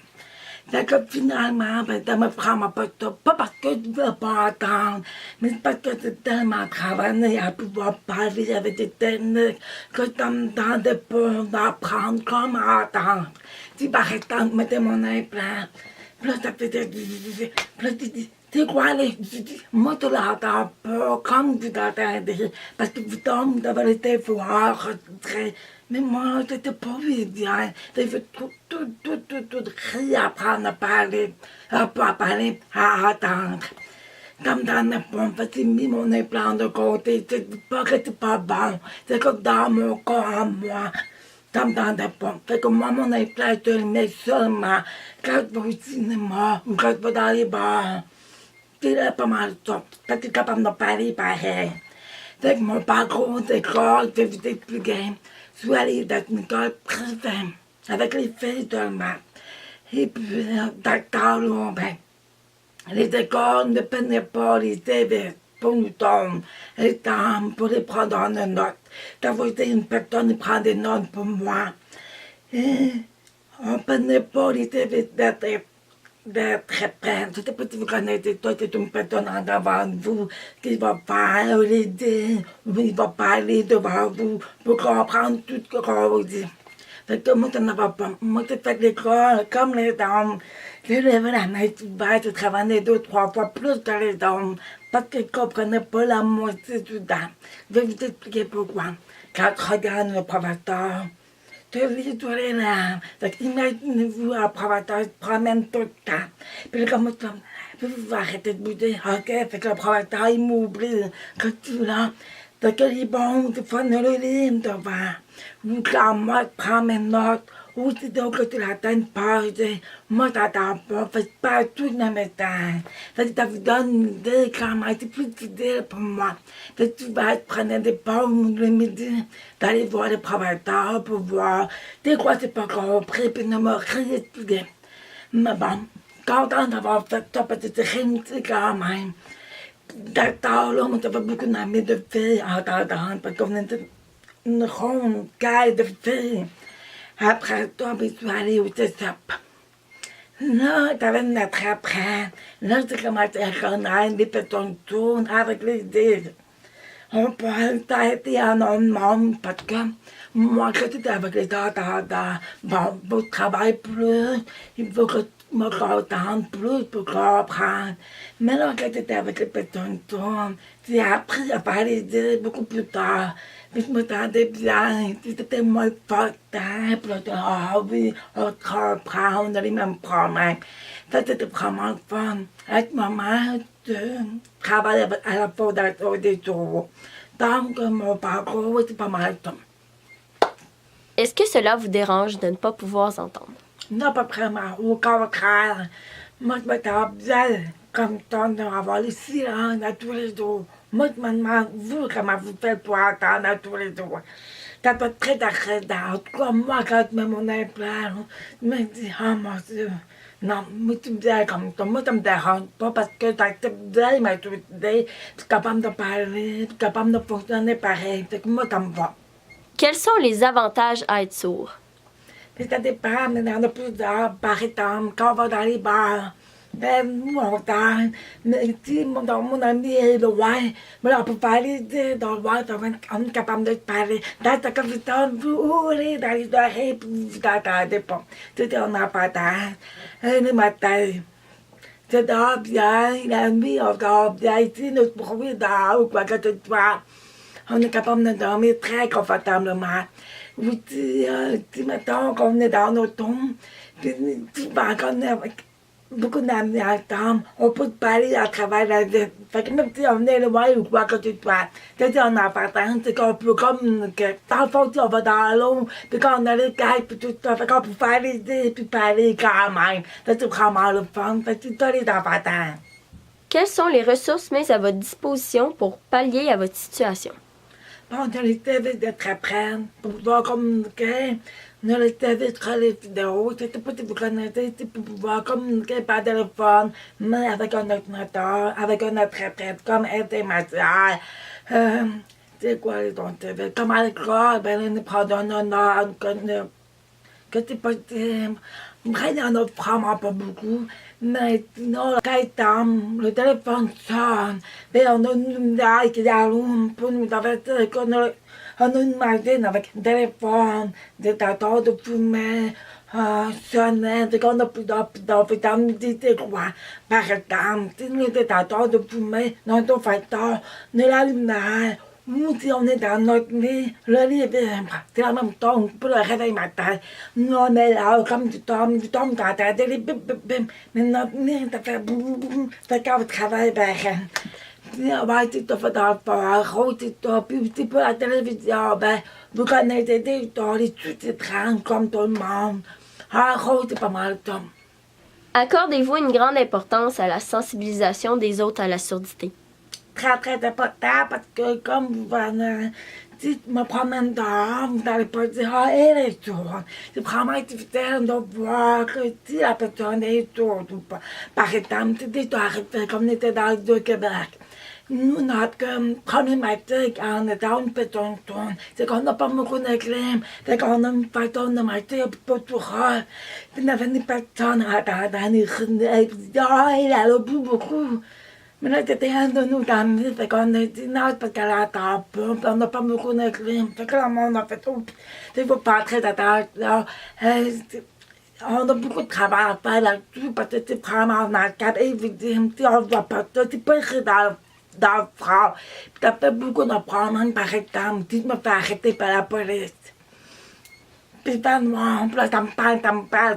Fait que finalement, ben, ça me prend pas ça. Pas parce que je veux pas entendre, mais c'est parce que c'est tellement travaillé à pouvoir parler avec des techniques que ça me tendait pas d'apprendre comment entendre. Si par exemple, je mettais mon implant, puis là, ça faisait... Puis là, tu dis, c'est quoi les... Moi, je l'entends pas comme vous l'entendez, parce que vous tombez devant les devoirs, mais moi, c'était pas évident. J'ai fait tout réapprendre à parler, pas à parler, à attendre. Comme dans le fond, j'ai mis mon implant de côté, c'est pas que c'est pas bon, c'est que dans mon corps à moi, comme dans le fond. Fait que moi, mon implant, je le mets seulement quand je vais au cinéma ou quand je vais dans les bars. C'est là pas mal ça, parce que je suis capable de parler pareil. Fait que mon parcours d'école, je vais vous expliquer. Je suis allée dans une école privée, avec les filles seulement. Et puis, docteur Lombin. Les écoles ne prenaient pas les CV pour nous donner les temps pour les prendre en note. D'avoir été une personne qui prend des notes pour moi. Et on ne prenait pas les CV d'être prête. Je ne sais pas si vous connaissez toi, c'est une personne en avant de vous qui va faire les idées, il va parler devant vous pour comprendre tout ce qu'on vous dit. Fait que moi, ça n'en va pas. Moi, j'ai fait l'école comme les hommes. J'ai levé la main ouverte, j'ai travaillé 2-3 fois plus que les hommes parce qu'ils ne comprenaient pas la moitié du temps. Je vais vous expliquer pourquoi. Quand je regarde le professeur, je lis tous les larmes. Imaginez-vous un professeur se promène tout le temps. Puis là, comme ça, vous arrêtez de bouger. OK, fait que le professeur, il m'oublie. Que tu là. Fait que les bons, des fois, ne le lisent devant. Ou quand moi, je prends mes notes. Ou si donc que tu l'atteins pas, je dis, moi, t'attends pas. Fait que pas tout dans mes temps. Fait que ça vous donne une idée quand même. C'est plus difficile pour moi. Fait que tu vas prendre des pauses le midi, d'aller voir les professeurs pour voir. Des quoi c'est pas compris, puis ne me réexpliquer. Mais bon, contente d'avoir fait ça, parce que c'est réussi quand même. D'accord, là, moi, j'avais beaucoup d'amis de filles en attendant, parce qu'on était une ronde caille de filles. Après ça, je suis allée au cégep. Là, j'avais une lettre après. Là, j'ai commencé à connaître des personnes tournes avec les idées. On parle, ça a été un autre monde, parce que moi, quand j'étais avec les entendants, bon, je travaille plus, il faut que je me contente plus pour comprendre. Mais là, quand j'étais avec les personnes tournes, j'ai appris à faire les idées beaucoup plus tard. Puis je me sentais bien, c'était moins important, puis là, ah oui, on comprend, on a les mêmes problèmes. Ça, c'était vraiment fun. Avec ma mère, je travaille à la fondation des jours. Donc, mon parcours, c'est pas mal ça. Est-ce que cela vous dérange de ne pas pouvoir entendre? Non, pas vraiment. Au contraire, moi, je me sens bien comme ça d'avoir les silences à tous les jours. Moi, je me demande, vous, comment vous faites pour entendre à tous les jours. Ça doit être très agréable. En tout cas, moi, quand je mets mon implant, je me dis, oh mon Dieu, non, moi, tu me dis comme ça. Moi, ça me dérange pas parce que j'accepte bien ma idée, je suis capable de parler, je suis capable de fonctionner pareil. Fait que moi, ça me va. Quels sont les avantages à être sourd? Puis ça dépend, mais il y en a plusieurs. Par exemple, quand on va dans les bars, ben, nous, on danse. Mais si mon ami est loin, mais là, on peut parler dans le bar, on est capable de parler. Dans ce cas, vous roulez dans les oreilles, puis vous n'entendez pas. Tout est en avantage. Le matin, je dors bien, la nuit, on dort bien. Ici, notre bruit dehors ou quoi que ce soit, on est capable de dormir très confortablement. Ou si, mettons qu'on est dans nos tombes, puis souvent qu'on est avec beaucoup d'amis ensemble, on peut te parler à travers la vie. Fait que même si on venait le voir ou quoi que tu sois, tu sais, on en partant, c'est qu'on peut comme, que, dans le fond, si on va dans l'eau, puis quand on a les cailles, puis tout ça, fait qu'on peut faire les idées, puis parler quand même. C'est vraiment le fun, fait que c'est ça les enfants. Quelles sont les ressources mises à votre disposition pour pallier à votre situation? Bon, on a les TV d'être apprendre, pour pouvoir communiquer. On a les TV sur les vidéos, je sais pas si vous connaissez, c'est pour pouvoir communiquer par téléphone, mais avec un ordinateur, avec un interprète, comme intermédiaire. C'est quoi les autres TV? Comme à l'école, ben, on prend un honneur, que c'est possible. Après, il y en a vraiment pas beaucoup. Mais sinon, le téléphone sonne. Puis on a une lumière qui allume pour nous avertir qu'on a une machine avec un téléphone, des détecteurs de fumée, sonnette, qu'on a plus d'humidité, quoi. Par exemple, si nous, détecteurs de fumée, notre facteur, de la lumière, ou si on est dans notre lit, le lit vibre, c'est la même ton pour le réveil matin. Nous, on est là, comme tu tombes dans ta tête, bim, bim, bim. Mais notre lit, ça fait boum, boum, ça fait qu'on travaille bien. Ouais, si tu fais dans le fort, si tu as puis un petit peu la télévision, ben, vous connaissez des histoires, les sous-titrants, comme tout le monde. C'est pas mal, Tom. Accordez-vous une grande importance à la sensibilisation des autres à la surdité? Très, très important parce que comme vous venez, si je me promène dehors, vous n'allez pas dire « Ah, elle est sourde ». C'est vraiment difficile de voir que si la personne est sourde ou pas. Par exemple, c'est des histoires comme on était dans le Québec. Nous, notre problématique en étant une personne sourde, c'est qu'on n'a pas beaucoup de clim, c'est qu'on a une façon de marcher un peu tout rare. Puis il y avait une personne dans les rues, ah, elle a beaucoup. Mais là, c'était un de nous dans le lit, fait qu'on a dit non, c'est parce qu'elle attend pas, puis on n'a pas beaucoup de clim. Fait que là, on a fait tout. Il faut pas très attention. On a beaucoup de travail à faire là-dessus, parce que c'est vraiment dans le cadre évident. Si on ne voit pas ça, c'est pas écrit dans le front. Puis ça fait beaucoup de problèmes, par exemple, si je me fais arrêter par la police. Puis ben non, puis là, ça me parle,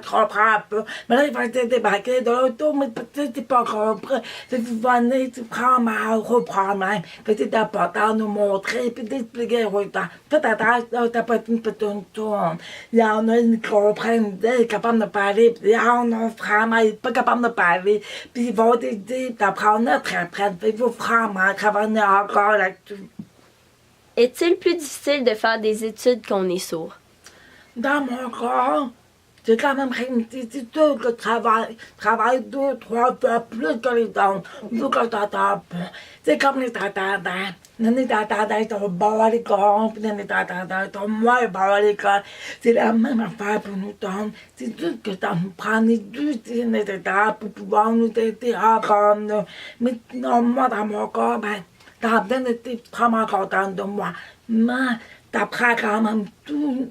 je comprends un peu. Mais là, il va se débarquer de l'auto, mais peut-être c'est pas compris. Si vous venez, tu prends ma gros problème. Puis c'est important de nous montrer, puis d'expliquer aux gens. Faites attention, t'as pas une petite tourne. Il y en a qui comprennent, ils sont capables de parler, puis il y en a vraiment, ils sont pas capables de parler. Puis ils vont t'aider, t'apprendre notre apprendre. Puis il faut vraiment travailler encore là-dessus. Est-il plus difficile de faire des études qu'on est sourd? Dans mon corps, c'est quand même c'est sûr que je travaille 2, 3 fois plus que les autres, vu que t'entends pas. C'est comme les entendants. Les entendants sont bons à l'école, puis les entendants sont moins bons à l'école. C'est la même affaire pour nous tous. C'est juste que ça nous prend les outils nécessaires pour pouvoir nous aider à apprendre. Mais non, moi, dans mon corps, ben, t'as bien été vraiment contente de moi. Mais t'apprends quand même tout.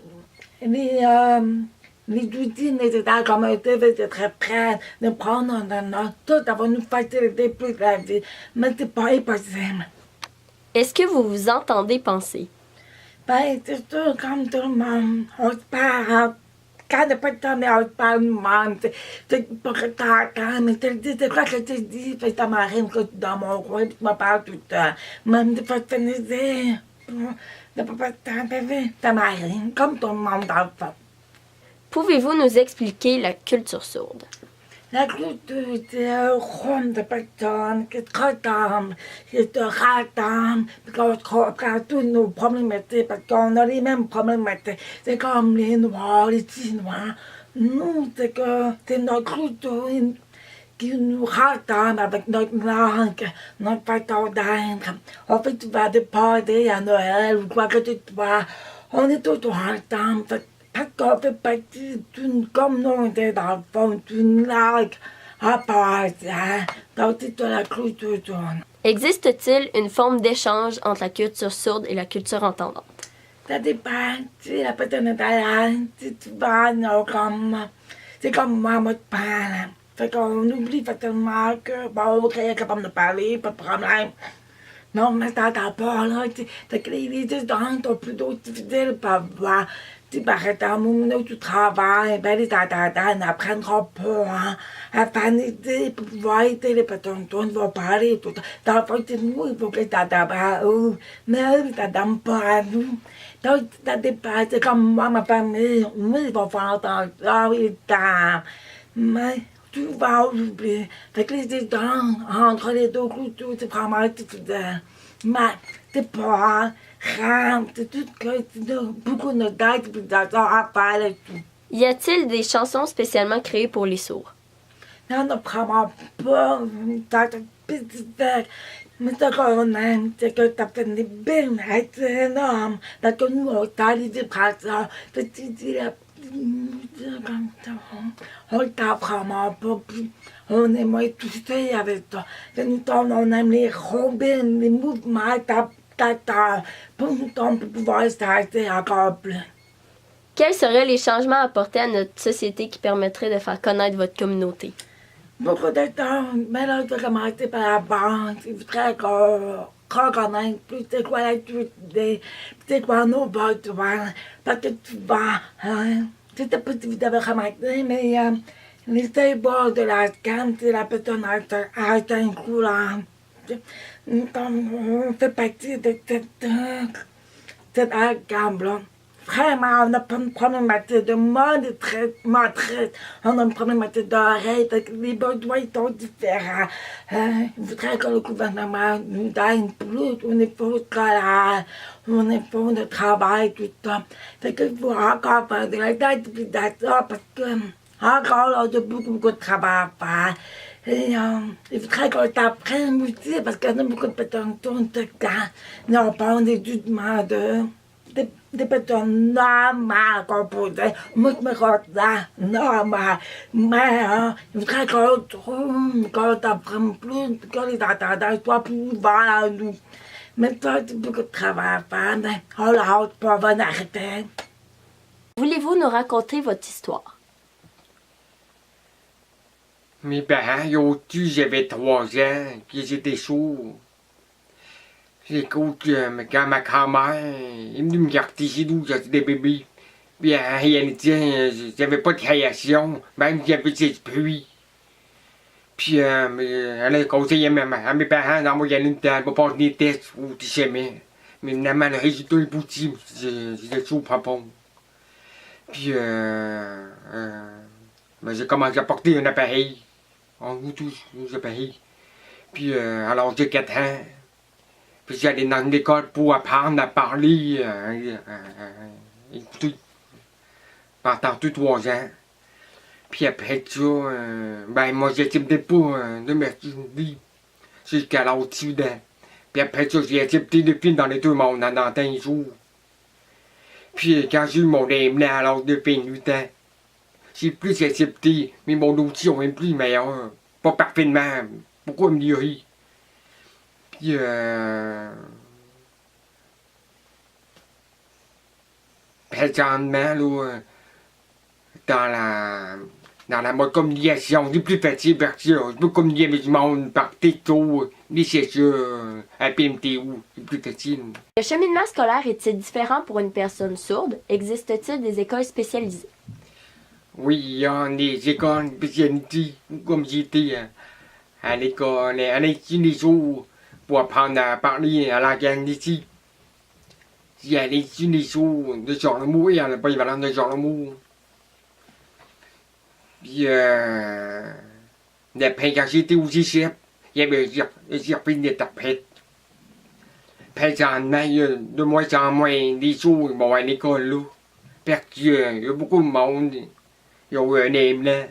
Les outils nécessaires comme un TV, c'est très prêt de prendre un note. Tout, ça va nous faciliter plus la vie. Mais c'est pas impossible. Est-ce que vous vous entendez penser? Ben, c'est sûr, comme tout le monde, on se parle. Quand il n'y a pas de temps, mais on se parle nous-mêmes. C'est pas que t'entends, mais c'est quoi que tu dis? Fait que ça m'arrive que tu es dans mon coin, puis tu me parles tout le temps. Même des fois, je te disais, t'as pas de temps, bébé. Ça m'arrive, comme tout le monde dans le fond. Pouvez-vous nous expliquer la culture sourde? La culture, c'est un groupe de personnes qui se ressemblent, qui se rassemblent, puis qu'on se comprend tous nos problématiques, parce qu'on a les mêmes problématiques. C'est comme les Noirs, les Chinois. Nous, c'est que c'est notre culture qui nous rassemble avec notre langue, notre façon d'être. On fait souvent des parties à Noël ou quoi que ce soit. On est tous ensemble. Parce qu'on fait partie d'une communauté, dans le fond, d'une langue à part. Donc, c'est de la culture sourde. Existe-t-il une forme d'échange entre la culture sourde et la culture entendante? Ça dépend. Si la personne est malade, si tu vas, non, c'est comme moi, je parle. Fait qu'on oublie facilement que, bon, OK, elle est capable de parler, pas de problème. Non, mais t'entends pas, là. T'as créé les yeux dans ton plutôt difficile pour voir. Tu paraît dans le moment où tu travailles, ben les tatas n'apprendront pas à faire une idée pour pouvoir aider les petits ils vont parler tout. Dans le fond, c'est nous, il faut que les tatas à eux, mais eux, les tatas pas à nous. Donc, t'as des parents, c'est comme moi, ma famille, oui, ils vont faire entendre ça, oui, mais tu vas oublier. Fait que les dents, entre les deux couteaux, c'est vraiment difficile. Mais c'est pas grave, c'est tout que beaucoup de têtes, puis d'argent à faire et tout. Y a-t-il des chansons spécialement créées pour les sourds? Il n'y en a vraiment pas, t'as un petit bec. Mais ce qu'on aime, c'est que t'as fait des belles énormes. Parce que nous, on t'a les vibrations, petit comme ça. On t'a vraiment pas pris. On aime tout ça avec toi. Nous, on aime les robines, les mouvements, pour nous, on peut pouvoir s'arrêter encore plus. Quels seraient les changements apportés à notre société qui permettraient de faire connaître votre communauté? Beaucoup de temps, mais là, je vais commencer par la banque. Il faudrait qu'on connaisse plus c'est quoi l'activité, c'est quoi nos besoins. Parce que tu vas, c'était pas si vous avez remarqué, mais les tables de la gamme, c'est la personne a un courant. On fait partie de cette gamme-là. Vraiment, on n'a pas une problématique de motrice, on a une problématique d'oreille, parce que les besoins sont différents. Il faudrait que le gouvernement nous aide plus au niveau scolaire, au niveau de travail, tout ça. Fait qu'il faut encore faire de la sensibilisation, parce que, encore là, il y a beaucoup de travail à faire. Et il faudrait qu'on t'apprenne aussi, parce qu'il y a beaucoup de personnes qui tournent tout le temps. Non, pas on est justement des personnes normales composées, moi je me considère normal. Mais il faudrait qu'on t'apprenne plus, que les entendants soient plus ouverts à nous. Mais ça, c'est beaucoup de travail à faire, mais on lâche pas, on va arrêter. Voulez-vous nous raconter votre histoire? Mes parents, ils ont tué, j'avais 3 ans, qu'ils étaient sourds. J'écoute quand ma grand-mère est venue me garder chez nous, j'étais des bébés. Puis en réalité, j'avais pas de création, même j'avais des pluies. Puis elle a conseillé à mes parents d'envoyer une table pour passer des tests ou des chemins. Mais finalement, le résultat est petit, j'étais chaud papa. Puis j'ai commencé à porter un appareil. On nous tous, nos appareils. Puis alors j'ai 4 ans. Puis j'allais dans l'école pour apprendre à parler, écouter, pendant tous 3 ans. Puis après ça, ben moi j'acceptais pas de me dire jusqu'à l'âge de 8 ans. Puis après ça, j'ai accepté de finir dans les 2 mondes dans 15 jours. Puis quand j'ai eu mon émené à l'âge de 28 ans, j'ai plus accepté, mais mon audition est plus meilleure. Pas parfaitement, pourquoi améliorer? Puis présentement, là, dans la mode communication, c'est plus facile parce que je peux communiquer avec du monde par texto, les chercheurs, à PMTO, c'est plus facile. Le cheminement scolaire est-il différent pour une personne sourde? Existe-t-il des écoles spécialisées? Oui, il y a des écoles spécialisées, comme j'étais à l'école, à l'Institut des sourds, pour apprendre à parler à la langue d'ici. Il y a l'Institut des sourds de Charlemagne, il y a le polyvalent de Charlemagne. Puis, après, quand j'étais aux ICEP, il y avait un circuit d'interprète. Présentement, il y a de moins en moins des sourds qui vont à l'école, là. Parce qu'il y a beaucoup de monde. Ils ont eu un aime là.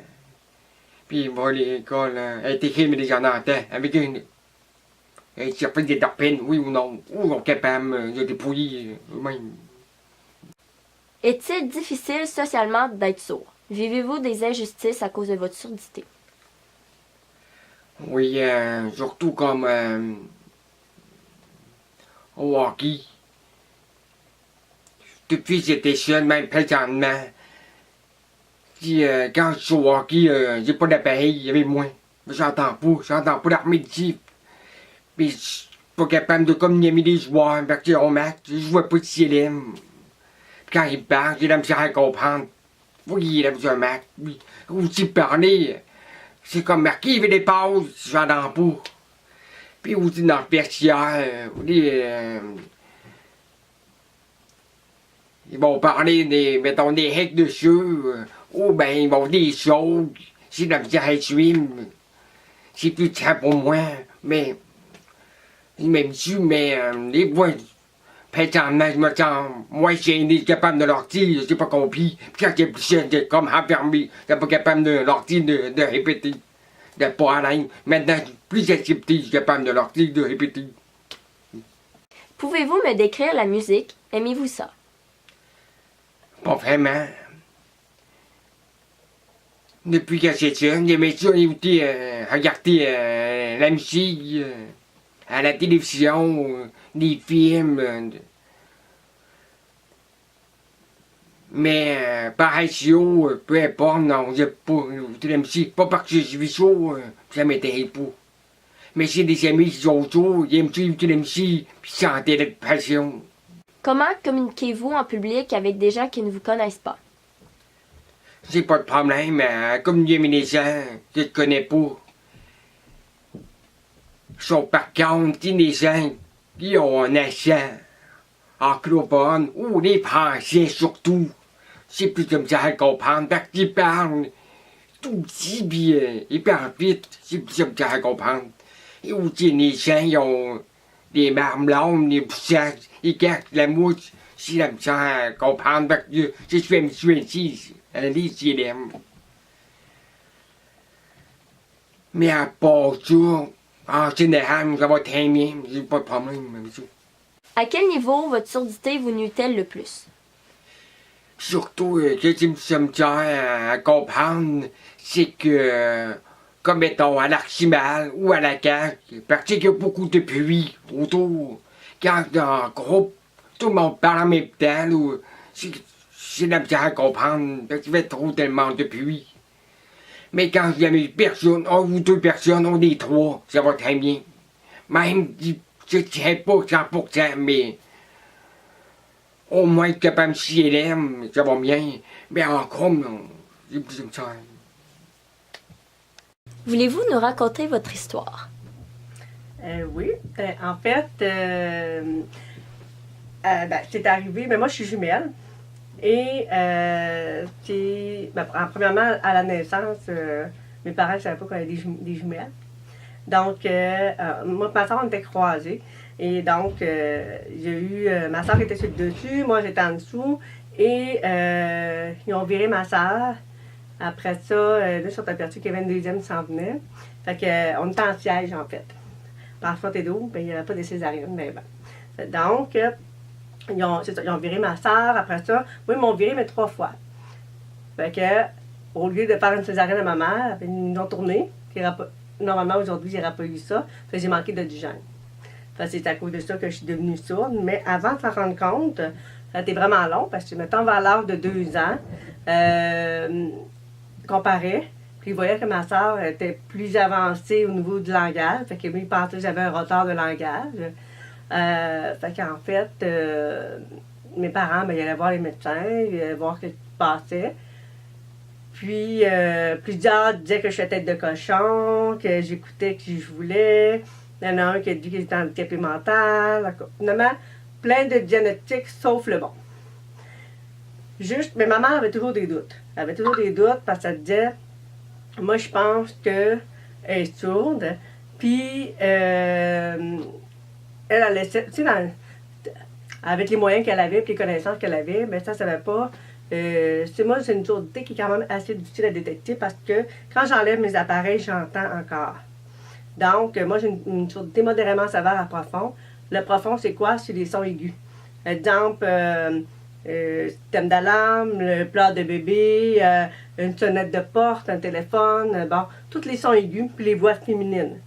Puis ils vont à l'école, intégrer des gens en temps, avec un circuit d'interprète, oui ou non. Ou ils sont capables de dépouiller eux-mêmes. Est-il difficile socialement d'être sourd? Vivez-vous des injustices à cause de votre surdité? Oui, surtout comme au hockey. Depuis que j'étais jeune, même présentement, quand je suis au hockey, j'ai pas d'appareil, il y avait moins. J'entends pas l'armée de type. Puis je suis pas capable de communiquer des joueurs, parce qu'on match, je vois pas de CLM. Quand il parle, j'ai la misère à comprendre. Oui, il a besoin de maths. Oui. Aussi parler, c'est comme marqué, il fait des pauses, j'en dans pas. Puis aussi dans le vestiaire, ils vont parler des, mettons, des hecks de cheveux, ou ben ils vont dire des choses, c'est de la misère à suivre. C'est plus simple pour moi, mais même si, mais les fois, présentement, je me sens moins gêné, capable de leur dire, j'ai pas compris. Puis quand j'étais plus jeune, j'étais comme enfermé, j'étais pas capable de leur dire de répéter, de pas à l'aide. Maintenant, je suis plus accepté, je suis capable de leur dire de répéter. Pouvez-vous me décrire la musique? Aimez-vous ça? Pas vraiment. Depuis que j'étais jeune, j'aimais ça écouter, regarder la musique à la télévision, des films. Mais par radio, peu importe, non, j'ai pas écouté la musique. Pas parce que je vis chaud, ça m'intéresse pas. Mais j'ai des amis qui sont autour, ils aiment écouter la musique, puis chanter de passion. Comment communiquez-vous en public avec des gens qui ne vous connaissent pas? J'ai pas de problème à communiquer avec les gens que je connais pas. Sauf par contre, les gens qui ont un accent anglophone, ou les Français surtout, c'est plus comme ça à comprendre, parce qu'ils parlent tout petit, puis ils parlent vite, c'est plus comme ça à comprendre. Et aussi les gens, ils ont des marmelons, des poussages, ils cachent la mouche, c'est comme ça à comprendre, parce que je suis habitué ici, à les CLM. Mais à part ça, en général, ça va très bien, j'ai pas de problème avec ça. À quel niveau votre surdité vous nuit-elle le plus? Surtout, ce qui me tient à comprendre, c'est que, comme mettons, à l'Archimale ou à la cage, parce qu'il y a beaucoup de pluie autour, quand dans un groupe, tout le monde parle en même temps, c'est de la misère à comprendre, parce qu'il fait trop tellement de pluie. Mais quand il y a une personne, un ou deux personnes, on est trois, ça va très bien. Même si je ne dirais pas 100%, mais au moins capable de CLM, ça va bien. Mais encore, non, c'est plus comme ça. Voulez-vous nous raconter votre histoire? Oui, en fait, c'est arrivé, mais moi je suis jumelle. Et premièrement, à la naissance, mes parents ne savaient pas qu'on avait des jumelles. Donc, moi, ma soeur, on était croisés. Et donc, j'ai eu, ma soeur était sur le dessus, moi j'étais en dessous. Et ils ont viré ma soeur. Après ça, là, ils sont aperçus qu'il y avait une deuxième qui s'en venait. Fait qu'on était en siège, en fait. Par faute et d'eau, il n'y avait pas de césarienne, mais bon. Donc, ils ont viré ma soeur. Après ça, oui, ils m'ont viré, mais 3 fois. Fait que, au lieu de faire une césarienne à ma mère, ils nous ont tourné. Normalement, aujourd'hui, il n'y aurait pas eu ça. Fait que j'ai manqué d'oxygène. C'est à cause de ça que je suis devenue sourde. Mais avant de s'en rendre compte, ça a été vraiment long parce que, mettons, vers l'âge de 2 ans, comparait, puis il voyait que ma soeur était plus avancée au niveau du langage. Fait que lui, il pensait que j'avais un retard de langage. Fait qu'en fait, mes parents, ils allaient voir les médecins, ils allaient voir ce qui se passait. Puis, plusieurs disaient que je suis tête de cochon, que j'écoutais qui je voulais. Il y en a un qui a dit qu'il était handicapé mental. Finalement, plein de diagnostics, sauf le bon. Juste, mais ma mère avait toujours des doutes. Elle avait toujours des doutes parce qu'elle disait, moi, je pense qu'elle est sourde. Puis, elle laissait, tu sais, avec les moyens qu'elle avait et les connaissances qu'elle avait, mais ça ne savait pas. Moi, c'est une surdité qui est quand même assez difficile à détecter parce que quand j'enlève mes appareils, j'entends encore. Donc, moi, j'ai une surdité modérément sévère à profond. Le profond, c'est quoi? C'est les sons aigus. Exemple, système d'alarme, le pleur de bébé, une sonnette de porte, un téléphone, bon, tous les sons aigus, puis les voix féminines.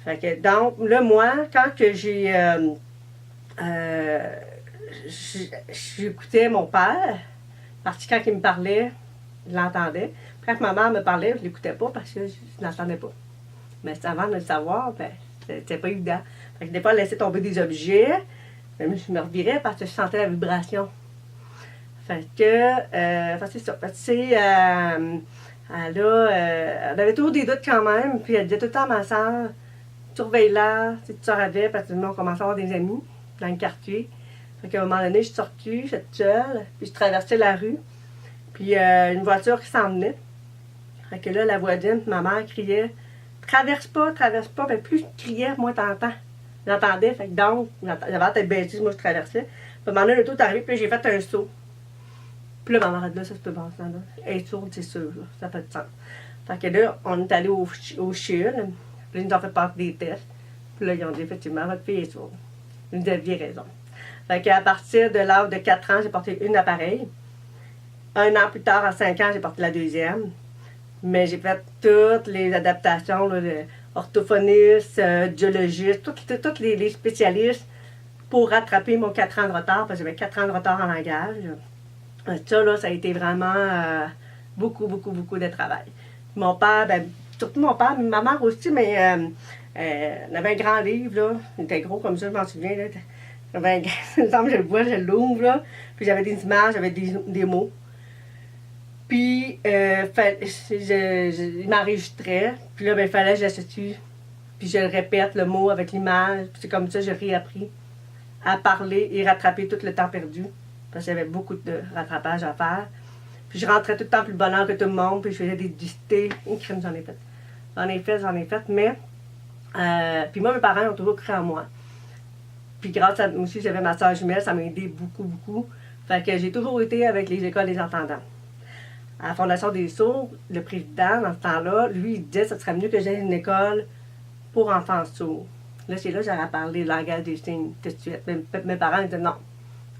Fait que, donc, là, moi, quand que j'écoutais mon père, parce que quand il me parlait, je l'entendais. Quand ma mère me parlait, je ne l'écoutais pas parce que je ne l'entendais pas. Mais avant de le savoir, c'était pas évident. Fait que des fois, elle laissait tomber des objets, mais je me revirais parce que je sentais la vibration. Fait que, c'est ça. Fait que elle avait toujours des doutes quand même, puis elle disait tout le temps à ma soeur, surveille-la, si tu savais, parce que nous, on commençait à avoir des amis dans le quartier. Fait qu'à un moment donné, je suis sortie, j'étais toute seule, puis je traversais la rue, puis une voiture qui s'en venait. Fait que là, la voisine, ma mère criait, traverse pas, mais plus je criais, moins t'entends. J'entendais, fait que donc, j'avais la tête baissée, moi je traversais. Puis à un moment donné, le tout est arrivé, puis j'ai fait un saut. Puis là, ma mère a dit, là, ça se peut pas, ça, là. Elle est sourde, c'est sûr, là. Ça fait du sens. Fait que là, on est allé au CHUL. Puis là, ils nous ont fait passer des tests. Puis là, ils ont dit, effectivement, votre fille est sourde. Vous aviez raison. Fait qu'à partir de l'âge de 4 ans, j'ai porté une appareil. 1 an plus tard, à 5 ans, j'ai porté la deuxième. Mais j'ai fait toutes les adaptations, là, orthophoniste, audiologiste, tous les spécialistes pour rattraper mon 4 ans de retard, parce que j'avais 4 ans de retard en langage. Ça, là, ça a été vraiment beaucoup de travail. Mon père, ben, surtout mon père, mais ma mère aussi, mais elle avait un grand livre, là. Il était gros comme ça, je m'en souviens, là. Il me semble que je le vois, je l'ouvre, là. Puis j'avais des images, j'avais des mots. Puis, il m'enregistrait. Puis là, ben, il fallait que j'associe. Puis je le répète, le mot avec l'image. Puis c'est comme ça que j'ai réappris à parler et rattraper tout le temps perdu. Parce qu'il y avait beaucoup de rattrapage à faire. Puis je rentrais tout le temps plus bonheur que tout le monde. Puis je faisais des dictées. Une crime, j'en ai fait. J'en ai fait. Mais, puis moi, mes parents ont toujours cru en moi. Puis grâce à moi aussi, j'avais ma soeur jumelle. Ça m'a aidé beaucoup. Fait que j'ai toujours été avec les écoles des entendants. À la Fondation des sourds, le président, dans ce temps-là, lui, il disait que ce serait mieux que j'aie une école pour enfants sourds. Là, c'est là que j'aurais parlé le langage des signes tout de suite. Mes parents disaient non,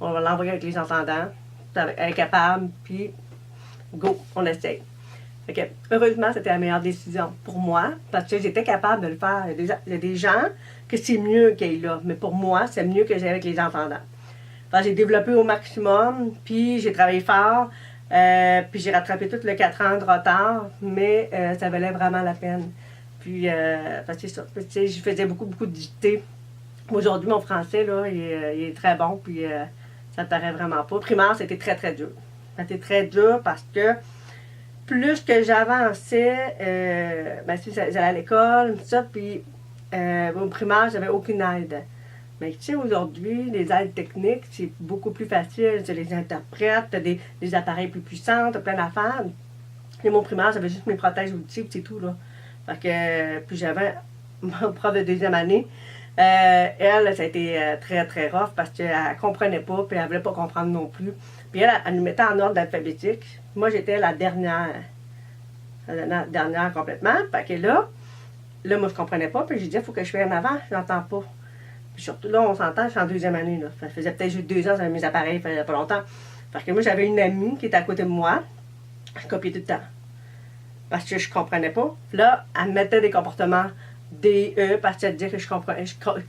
on va l'envoyer avec les entendants, elle est capable, puis go, on essaye. Fait que, heureusement, c'était la meilleure décision pour moi, parce que j'étais capable de le faire. Il y a des gens que c'est mieux qu'il y ait là, mais pour moi, c'est mieux que j'aille avec les entendants. Enfin, j'ai développé au maximum, puis j'ai travaillé fort. Puis j'ai rattrapé tout le 4 ans de retard, mais ça valait vraiment la peine. Puis, c'est ça. Puis, je faisais beaucoup de dictées. Aujourd'hui, mon français, là, il est très bon, puis ça ne paraît vraiment pas. Primaire, c'était très dur. C'était très dur parce que plus que j'avançais, j'allais à l'école, tout ça, puis au primaire, j'avais aucune aide. Mais tu sais, aujourd'hui, les aides techniques, c'est beaucoup plus facile. Tu les interprètes, tu as des appareils plus puissants, tu as plein d'affaires. Et mon primaire, j'avais juste mes protèges auditives, c'est tout, là. Fait que, puis j'avais mon prof de deuxième année. Elle, ça a été très rough parce qu'elle ne comprenait pas, puis elle ne voulait pas comprendre non plus. Puis elle nous mettait en ordre alphabétique. Moi, j'étais la dernière complètement. Fait que là, moi, je comprenais pas, puis j'ai dit, il faut que je fasse en avant, je n'entends pas. Puis surtout, là, on s'entend, je suis en deuxième année. Là. Ça faisait peut-être juste 2 ans, j'avais mes appareils, ça faisait pas longtemps. Parce que moi, j'avais une amie qui était à côté de moi. Je copiais tout le temps. Parce que je comprenais pas. Puis là, elle me mettait des comportements DE parce qu'elle disait que je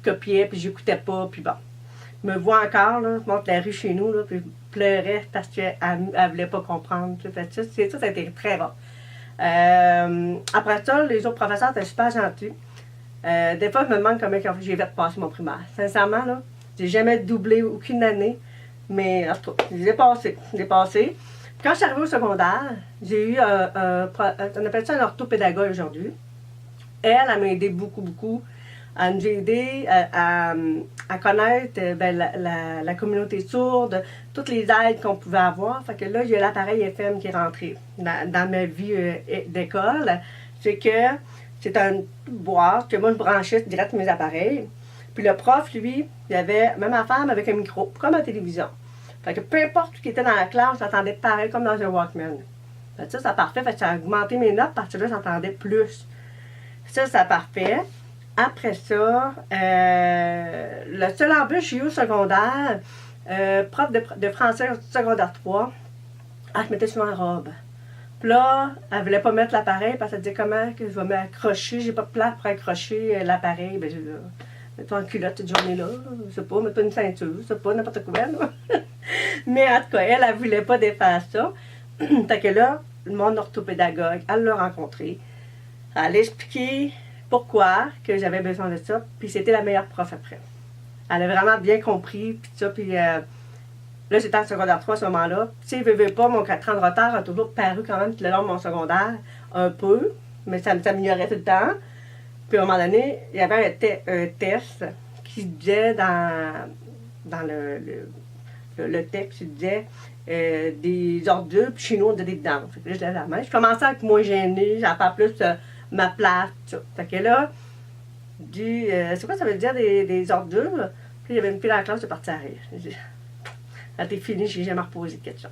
copiais, puis j'écoutais pas, puis bon. Je me vois encore, là, je monte la rue chez nous, là, puis je pleurais parce qu'elle ne voulait pas comprendre. Ça a été très rare. Après ça, les autres professeurs étaient super gentils. Des fois, je me demande comment j'ai fait passer mon primaire. Sincèrement, là, j'ai jamais doublé aucune année, mais en tout cas, je l'ai passé. Puis quand je suis arrivée au secondaire, j'ai eu on appelle ça un orthopédagogue aujourd'hui. Elle m'a aidé beaucoup. Elle nous a aidé à connaître la communauté sourde, toutes les aides qu'on pouvait avoir. Fait que là, il y a l'appareil FM qui est rentré dans ma vie d'école. C'est que c'est une boîte que moi, je branchais direct mes appareils. Puis le prof, lui, il avait même affaire, mais avec un micro, comme à la télévision. Fait que peu importe qui était dans la classe, j'entendais pareil comme dans un Walkman. Fait que ça, c'est parfait. Fait que ça a augmenté mes notes parce que là, j'entendais plus. Ça, c'est parfait. Après ça, le seul embûche que j'ai eu au secondaire, prof de français au secondaire 3, elle se mettait souvent en robe. Puis là, elle ne voulait pas mettre l'appareil parce qu'elle disait comment que je vais m'accrocher, j'ai pas de place pour accrocher l'appareil. Ben, mets-toi en culotte cette journée-là, je sais pas, mets-toi une ceinture, je sais pas, n'importe quoi, là. Mais en tout cas, elle ne voulait pas défaire ça. Fait que là, mon orthopédagogue, elle l'a rencontré. Elle a expliqué pourquoi que j'avais besoin de ça, puis c'était la meilleure prof après. Elle a vraiment bien compris, puis ça, puis Là, j'étais en secondaire 3 à ce moment-là. Tu sais, veux pas, mon 4 ans de retard a toujours paru quand même tout le long de mon secondaire, un peu, mais ça m'améliorait tout le temps. Puis à un moment donné, il y avait un test qui disait dans le texte, il disait des ordures, puis chez nous, on disait des vidanges. Fait que là, je lève la main. Je commençais à être moins gênée, j'avais pas plus ma place, tout ça. Fait que là, je dis, c'est quoi ça veut dire des ordures? Puis il y avait une fille dans la classe qui est partie à rire. Je dis, quand t'es fini, j'ai jamais reposé de question.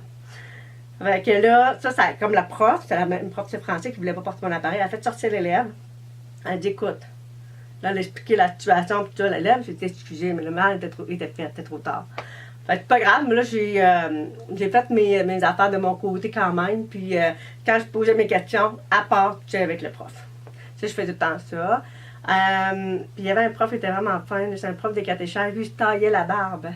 Fait que là, ça, comme la prof, c'était la même prof de français qui voulait pas porter mon appareil, elle a fait sortir l'élève. Elle dit, écoute, là, elle a expliqué la situation, puis tout, l'élève s'était excusé, mais le mal était fait, c'était trop tard. Fait que pas grave, mais là, j'ai fait mes affaires de mon côté quand même, puis quand je posais mes questions, à part, j'étais avec le prof. Tu sais, je faisais tout le temps ça. Puis il y avait un prof qui était vraiment fin, c'est un prof de catéchèse, lui, il se taillait la barbe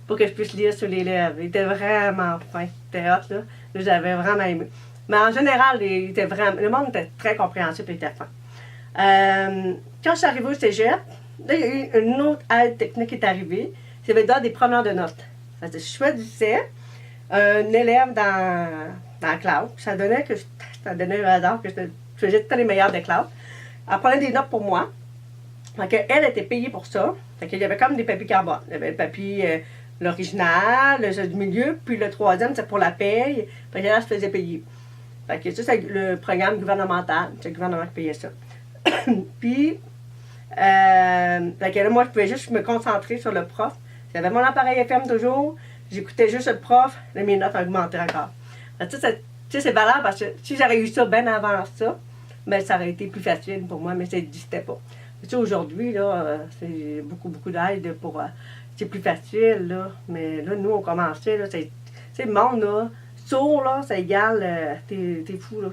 pour que je puisse lire sur les lèvres. Il était vraiment fin, c'était hot, là. J'avais vraiment aimé. Mais en général, le monde était très compréhensif et il était fin. Quand je suis arrivée au cégep, là, il y a eu une autre aide technique qui est arrivée. C'était des preneurs de notes. Je choisissais un élève dans la classe. Ça donnait un hasard que je faisais tous les meilleurs des classes. Elle prenait des notes pour moi. Donc, elle était payée pour ça. Il y avait comme des papiers carbone. Il y avait le papier, l'original, le du milieu, puis le troisième, c'est pour la paye. Fait qu'elle se faisait payer. Fait que ça, c'est le programme gouvernemental. C'est le gouvernement qui payait ça. Puis, moi, je pouvais juste me concentrer sur le prof. J'avais mon appareil FM toujours, j'écoutais juste le prof, et mes notes augmentaient encore. C'est valable parce que si j'aurais eu ça bien avant ça, ben, ça aurait été plus facile pour moi, mais ça n'existait pas. Aujourd'hui, là, c'est beaucoup d'aide pour. C'est plus facile, là. Mais là, nous, on commençait, là, c'est le monde, là, sourd, là, ça égale, t'es fou, là.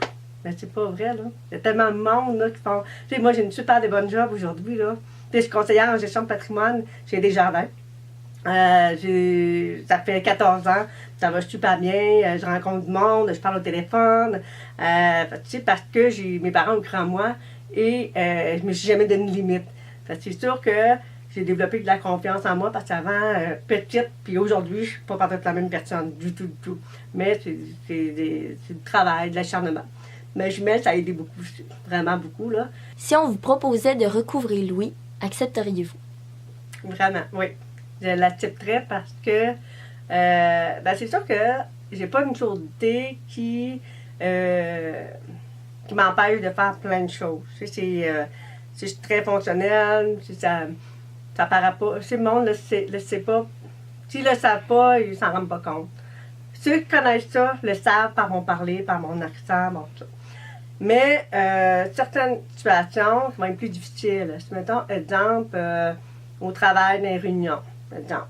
Mais c'est pas vrai, là. Il y a tellement de monde, là, qui font. Tu sais, moi, j'ai une super de bonne job aujourd'hui, là. Je suis conseillère en gestion de patrimoine chez Desjardins. Ça fait 14 ans, ça va super bien, je rencontre du monde, je parle au téléphone, tu sais, parce que mes parents ont cru en moi et je me suis jamais donné de limite. C'est sûr que j'ai développé de la confiance en moi parce qu'avant, petite, puis aujourd'hui, je suis pas peut-être la même personne, du tout. Mais c'est du travail, de l'acharnement. Mais ça a aidé beaucoup, vraiment beaucoup, là. Si on vous proposait de recouvrer Louis, accepteriez-vous? Vraiment, oui. Je l'accepterais parce que c'est sûr que j'ai pas une sourdité qui m'empêche de faire plein de choses. C'est très fonctionnel, ça paraît pas. Le monde le sait pas. S'ils le savent pas, ils s'en rendent pas compte. Ceux qui connaissent ça le savent par mon parler, par mon accent, bon, tout ça. Mais certaines situations vont être plus difficiles. Si, mettons, exemple, au travail, dans les réunions. Exemple.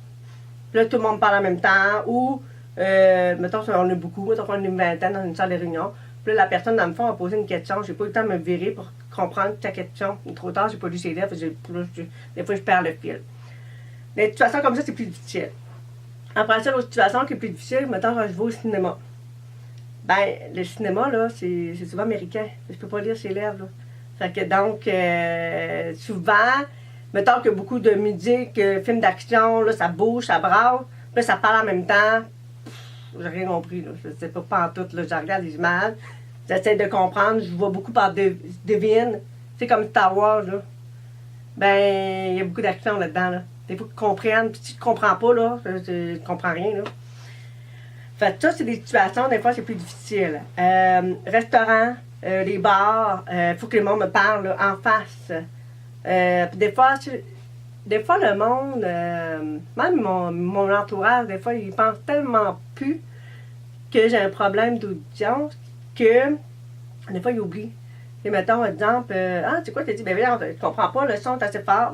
Là, tout le monde parle en même temps, ou, mettons, on est beaucoup, mettons qu'on est une vingtaine dans une salle de réunion. Puis là, la personne, dans le fond, a posé une question. J'ai pas eu le temps de me virer pour comprendre ta question. Trop tard, j'ai pas lu ses lèvres. Des fois, je perds le fil. Mais de toute façon, comme ça, c'est plus difficile. Après ça, l'autre situation qui est plus difficile, mettons, je vais au cinéma. Ben, le cinéma, là, c'est souvent américain. Je peux pas lire ses lèvres, là. Fait que donc, souvent, mettons que beaucoup de musique, films d'action, là, ça bouge, ça brasse. Puis là, ça parle en même temps. J'ai rien compris, là. Je sais pas en tout, là. Je regarde les images. J'essaie de comprendre. Je vois beaucoup par devine. C'est comme Star Wars, là. Ben, il y a beaucoup d'action là-dedans, là. Des fois, tu comprennes. Puis si tu comprends pas, là, tu comprends rien, là. Fait que ça, c'est des situations, des fois, c'est plus difficile. Restaurant, les bars, il faut que le monde me parle là, en face. Puis des fois, le monde, même mon entourage, des fois, ils pensent tellement plus que j'ai un problème d'audience que des fois, ils oublient. Et mettons, exemple, c'est quoi, tu dis, ben voyons, je comprends pas, le son est assez fort.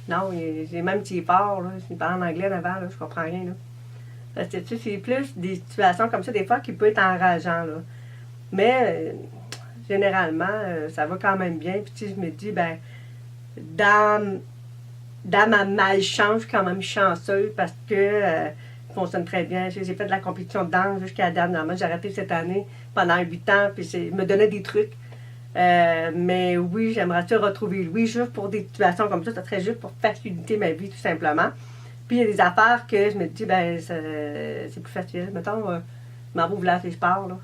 Non, même s'il est fort, là, s'il parle en anglais avant, là, je comprends rien, là. Parce que c'est plus des situations comme ça, des fois, qui peuvent être enrageants, là. Mais, généralement, ça va quand même bien. Puis, je me dis, ben, dans ma malchance, je suis quand même chanceuse parce que ça fonctionne très bien. J'ai fait de la compétition de danse jusqu'à la dernière. J'ai arrêté cette année pendant 8 ans, puis me donnait des trucs. Mais oui, j'aimerais ça retrouver Louis juste pour des situations comme ça. Ça serait juste pour faciliter ma vie, tout simplement. Puis il y a des affaires que je me dis, ben c'est plus facile. Mettons, je m'en vais au village et je pars, là.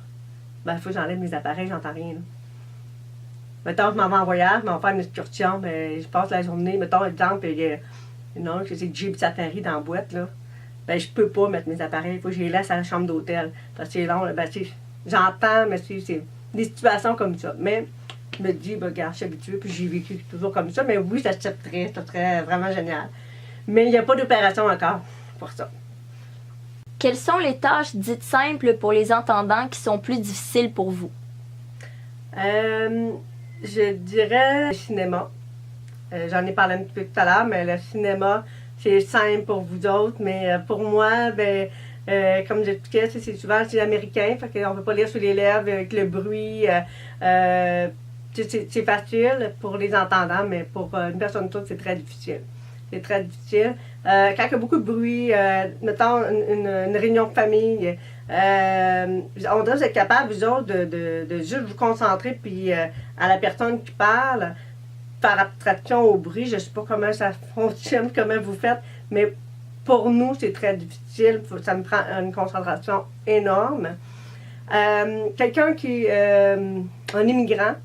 Ben, il faut que j'enlève mes appareils, j'entends rien, là. Mettons, je m'en vais en voyage, je m'en vais faire une excursion, ben, je passe la journée, mettons, exemple, il y a non, que c'est Jeep Safari dans la boîte, là. Ben, je peux pas mettre mes appareils, il faut que je les laisse à la chambre d'hôtel. Parce que c'est long, là, ben, j'entends, mais c'est des situations comme ça. Mais je me dis, ben, regarde, je suis habituée, puis j'ai vécu toujours comme ça. Mais oui, ça serait vraiment génial. Mais il n'y a pas d'opération encore pour ça. Quelles sont les tâches dites simples pour les entendants qui sont plus difficiles pour vous? Je dirais le cinéma. J'en ai parlé un petit peu tout à l'heure, mais le cinéma, c'est simple pour vous autres, mais pour moi, ben, comme j'expliquais, c'est souvent c'est américain, fait qu'on ne peut pas lire sur les lèvres avec le bruit. C'est facile pour les entendants, mais pour une personne toute, c'est très difficile. C'est très difficile. Quand il y a beaucoup de bruit, mettons une réunion de famille, on doit être capable, vous autres, de juste vous concentrer puis à la personne qui parle, faire abstraction au bruit. Je ne sais pas comment ça fonctionne, comment vous faites, mais pour nous, c'est très difficile. Ça me prend une concentration énorme. Quelqu'un qui est un immigrant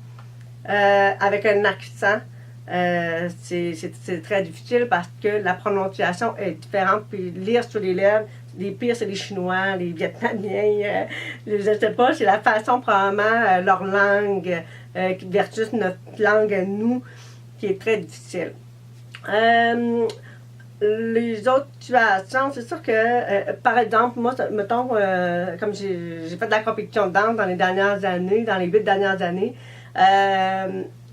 avec un accent, c'est très difficile parce que la prononciation est différente. Puis lire sur les lèvres, les pires, c'est les Chinois, les Vietnamiens. Je ne sais pas, c'est la façon, probablement, leur langue versus notre langue à nous, qui est très difficile. Les autres situations, c'est sûr que, par exemple, moi, mettons, comme j'ai fait de la compétition de danse dans les dernières années, dans les 8 dernières années,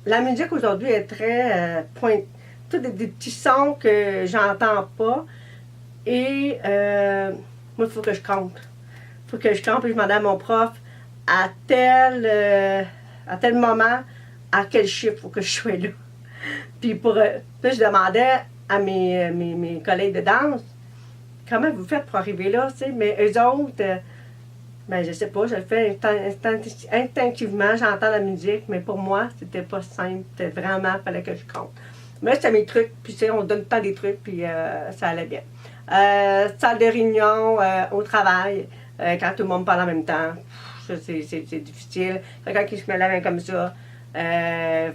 la musique aujourd'hui est très pointe. Tous des petits sons que j'entends pas. Et moi, il faut que je compte. Il faut que je compte et je demande à mon prof à tel moment, à quel chiffre il faut que je sois là. Puis je demandais à mes collègues de danse, comment vous faites pour arriver là, tu sais? Mais eux autres, ben je sais pas, je le fais instinctivement, j'entends la musique, mais pour moi, c'était pas simple, c'était vraiment, il fallait que je compte. Mais c'était mes trucs, puis tu sais, on donne tout le temps des trucs, puis ça allait bien. Salle de réunion, au travail, quand tout le monde parle en même temps, c'est difficile. Quand ils se met la main comme ça,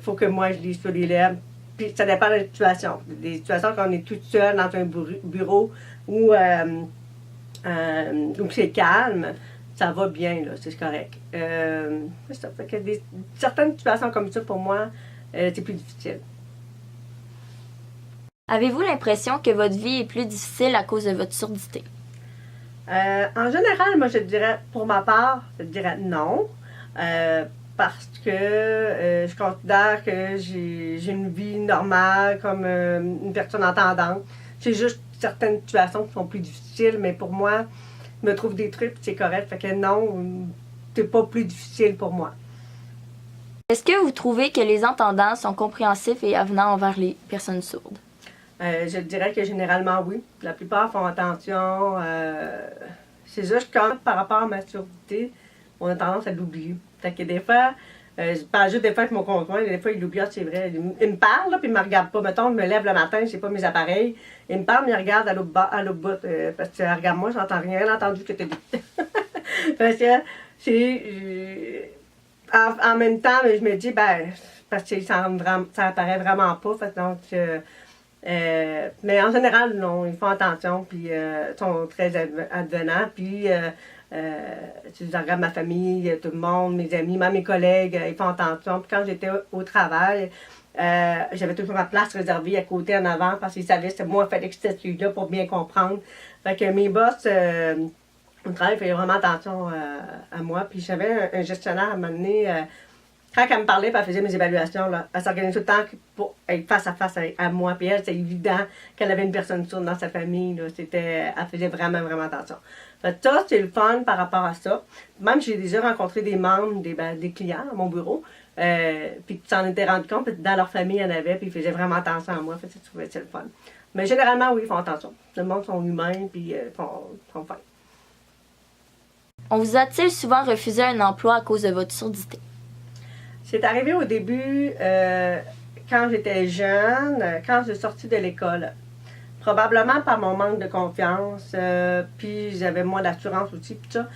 faut que moi je lise sur les lèvres. Puis ça dépend de la situation. Des situations quand on est toute seule dans un bureau où c'est calme, ça va bien, là, c'est correct. Ça fait que certaines situations comme ça, pour moi, c'est plus difficile. Avez-vous l'impression que votre vie est plus difficile à cause de votre surdité? En général, moi, je dirais, pour ma part, je dirais non. Parce que je considère que j'ai une vie normale comme une personne entendante. C'est juste certaines situations qui sont plus difficiles, mais pour moi, je me trouve des trucs, c'est correct. Fait que non, c'est pas plus difficile pour moi. Est-ce que vous trouvez que les entendants sont compréhensifs et avenants envers les personnes sourdes? Je dirais que généralement, oui. La plupart font attention. C'est juste quand, par rapport à ma surdité, on a tendance à l'oublier. Fait que des fois, je parle juste des fois avec mon conjoint, des fois il l'oublie, c'est vrai. Il me parle, là, puis il me regarde pas. Mettons, je me lève le matin, je sais pas mes appareils. Il me parle, mais il regarde à l'autre bout. Parce que regarde moi, j'entends rien entendu que tu as dit. Parce que c'est. En même temps, je me dis, ben, parce que ça apparaît vraiment pas. Fait, donc, mais en général, non, ils font attention, puis sont très advenants. Puis, je regarde ma famille, tout le monde, mes amis, même mes collègues, ils font attention. Puis quand j'étais au travail, j'avais toujours ma place réservée à côté en avant parce qu'ils savaient que c'était moi, il fallait que j'étais celui-là pour bien comprendre. Fait que mes boss au travail faisaient vraiment attention à moi. Puis j'avais un gestionnaire à un moment donné, quand elle me parlait, puis elle faisait mes évaluations, là, elle s'organisait tout le temps pour être face à face à moi. Puis elle, c'est évident qu'elle avait une personne sourde dans sa famille. Là, elle faisait vraiment, vraiment attention. Fait ça, c'est le fun par rapport à ça. Même, j'ai déjà rencontré des membres, des clients à mon bureau, puis qui s'en étaient rendus compte, puis dans leur famille, il y en avait, puis ils faisaient vraiment attention à moi. Fait que je trouvais ça le fun. Mais généralement, oui, ils font attention. Tout le monde sont humains, puis font fun. On vous a-t-il souvent refusé un emploi à cause de votre surdité? C'est arrivé au début, quand j'étais jeune, quand j'ai sorti de l'école. Probablement par mon manque de confiance, puis j'avais moins d'assurance aussi, puis ça.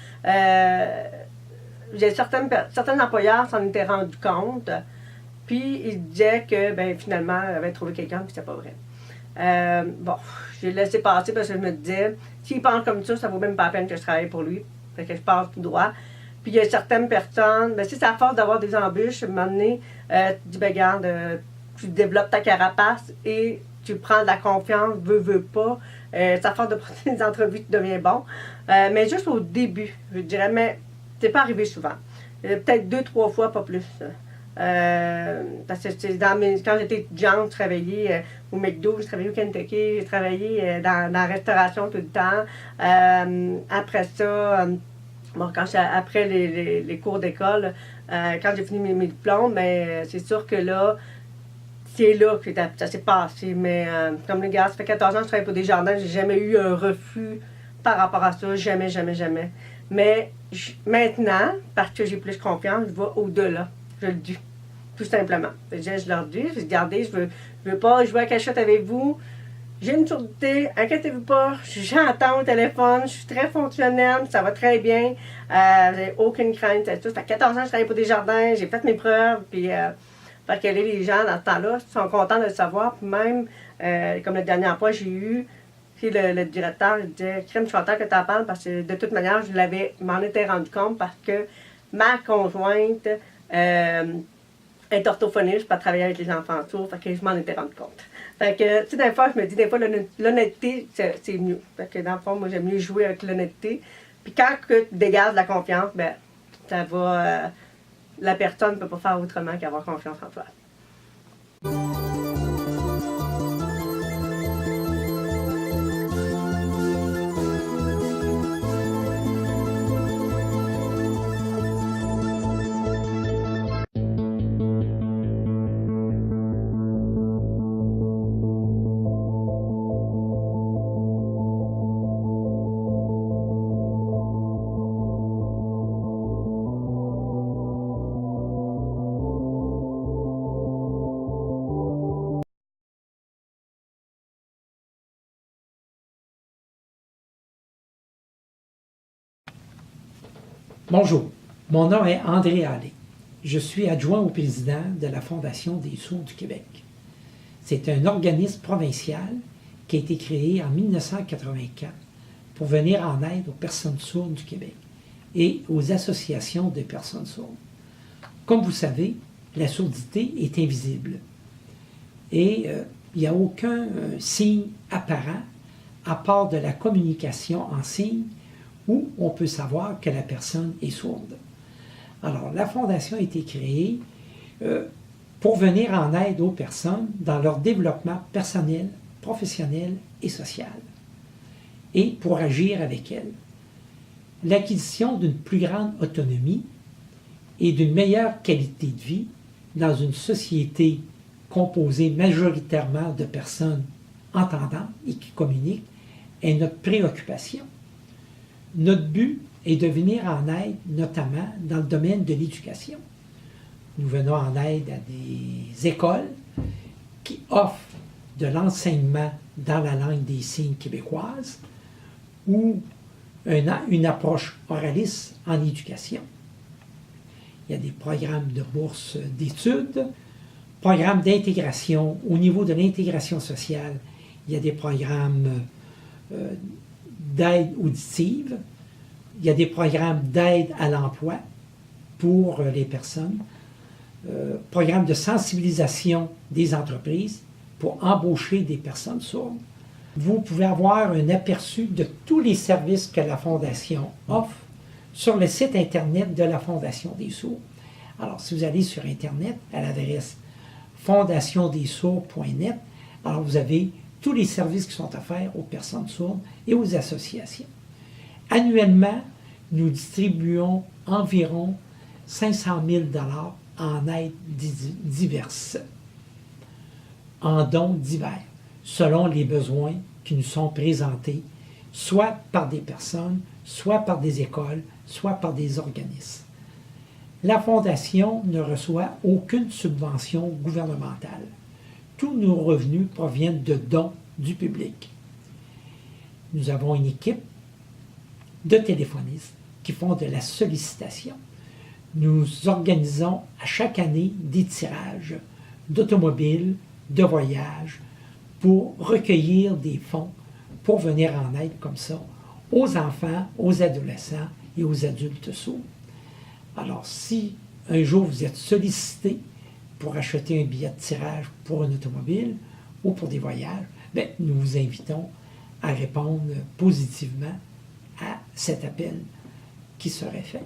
Certains employeurs s'en étaient rendus compte, puis ils disaient que ben, finalement, ils avaient trouvé quelqu'un, puis c'était pas vrai. Bon, j'ai laissé passer parce que je me disais, s'il pense comme ça vaut même pas la peine que je travaille pour lui. Fait que je passe tout droit. Puis il y a certaines personnes, ben, c'est à force d'avoir des embûches, à un moment donné, tu dis, ben, regarde, tu développes ta carapace et tu prends de la confiance, veux pas. C'est à force de prendre des entrevues, tu deviens bon. Mais juste au début, je dirais, mais c'est pas arrivé souvent. Peut-être 2-3 fois, pas plus. Parce que quand j'étais étudiante, je travaillais au McDo, je travaillais au Kentucky, j'ai travaillé dans la restauration tout le temps. Après ça, bon, après les cours d'école, quand j'ai fini mes diplômes, ben, c'est sûr que là, c'est là que ça s'est passé. Mais comme les gars, ça fait 14 ans que je travaille pour Desjardins, j'ai jamais eu un refus par rapport à ça. Jamais, jamais, jamais. Mais maintenant, parce que j'ai plus confiance, je vais au-delà. Je le dis. Tout simplement. Je leur dis, regardez, je veux pas jouer à cachette avec vous. J'ai une surdité, inquiétez-vous pas, j'entends au téléphone, je suis très fonctionnelle, ça va très bien, j'ai aucune crainte. Ça fait 14 ans que je travaille pour Desjardins, j'ai fait mes preuves, puis fait que les gens dans ce temps-là sont contents de le savoir, puis même, comme la dernière fois j'ai eu, puis le directeur il disait, Crème, je suis content que tu en parles, parce que de toute manière, m'en étais rendu compte, parce que ma conjointe est orthophoniste, pas travailler avec les enfants sourds, fait que je m'en étais rendu compte. Fait que, tu sais, des fois, je me dis, des fois, l'honnêteté, c'est mieux. Fait que, dans le fond, moi, j'aime mieux jouer avec l'honnêteté. Puis quand tu dégages de la confiance, ben, ça va... la personne ne peut pas faire autrement qu'avoir confiance en toi. Bonjour, mon nom est André Allé. Je suis adjoint au président de la Fondation des sourds du Québec. C'est un organisme provincial qui a été créé en 1984 pour venir en aide aux personnes sourdes du Québec et aux associations de personnes sourdes. Comme vous savez, la sourdité est invisible et il n'y a aucun signe apparent à part de la communication en signes où on peut savoir que la personne est sourde. Alors, la Fondation a été créée pour venir en aide aux personnes dans leur développement personnel, professionnel et social, et pour agir avec elles. L'acquisition d'une plus grande autonomie et d'une meilleure qualité de vie dans une société composée majoritairement de personnes entendantes et qui communiquent est notre préoccupation. Notre but est de venir en aide, notamment dans le domaine de l'éducation. Nous venons en aide à des écoles qui offrent de l'enseignement dans la langue des signes québécoise ou une approche oraliste en éducation. Il y a des programmes de bourse d'études, programmes d'intégration. Au niveau de l'intégration sociale, il y a des programmes d'aide auditive, il y a des programmes d'aide à l'emploi pour les personnes, programmes de sensibilisation des entreprises pour embaucher des personnes sourdes. Vous pouvez avoir un aperçu de tous les services que la Fondation offre sur le site Internet de la Fondation des sourds. Alors, si vous allez sur Internet à l'adresse fondationdessourds.net, alors vous avez tous les services qui sont offerts aux personnes sourdes et aux associations. Annuellement, nous distribuons environ 500 000 $ en aides diverses, en dons divers, selon les besoins qui nous sont présentés, soit par des personnes, soit par des écoles, soit par des organismes. La Fondation ne reçoit aucune subvention gouvernementale. Tous nos revenus proviennent de dons du public. nous avons une équipe de téléphonistes qui font de la sollicitation. Nous organisons à chaque année des tirages d'automobiles, de voyages, pour recueillir des fonds pour venir en aide comme ça aux enfants, aux adolescents et aux adultes sourds. Alors, si un jour vous êtes sollicité pour acheter un billet de tirage pour un automobile ou pour des voyages, bien, nous vous invitons à répondre positivement à cet appel qui serait fait.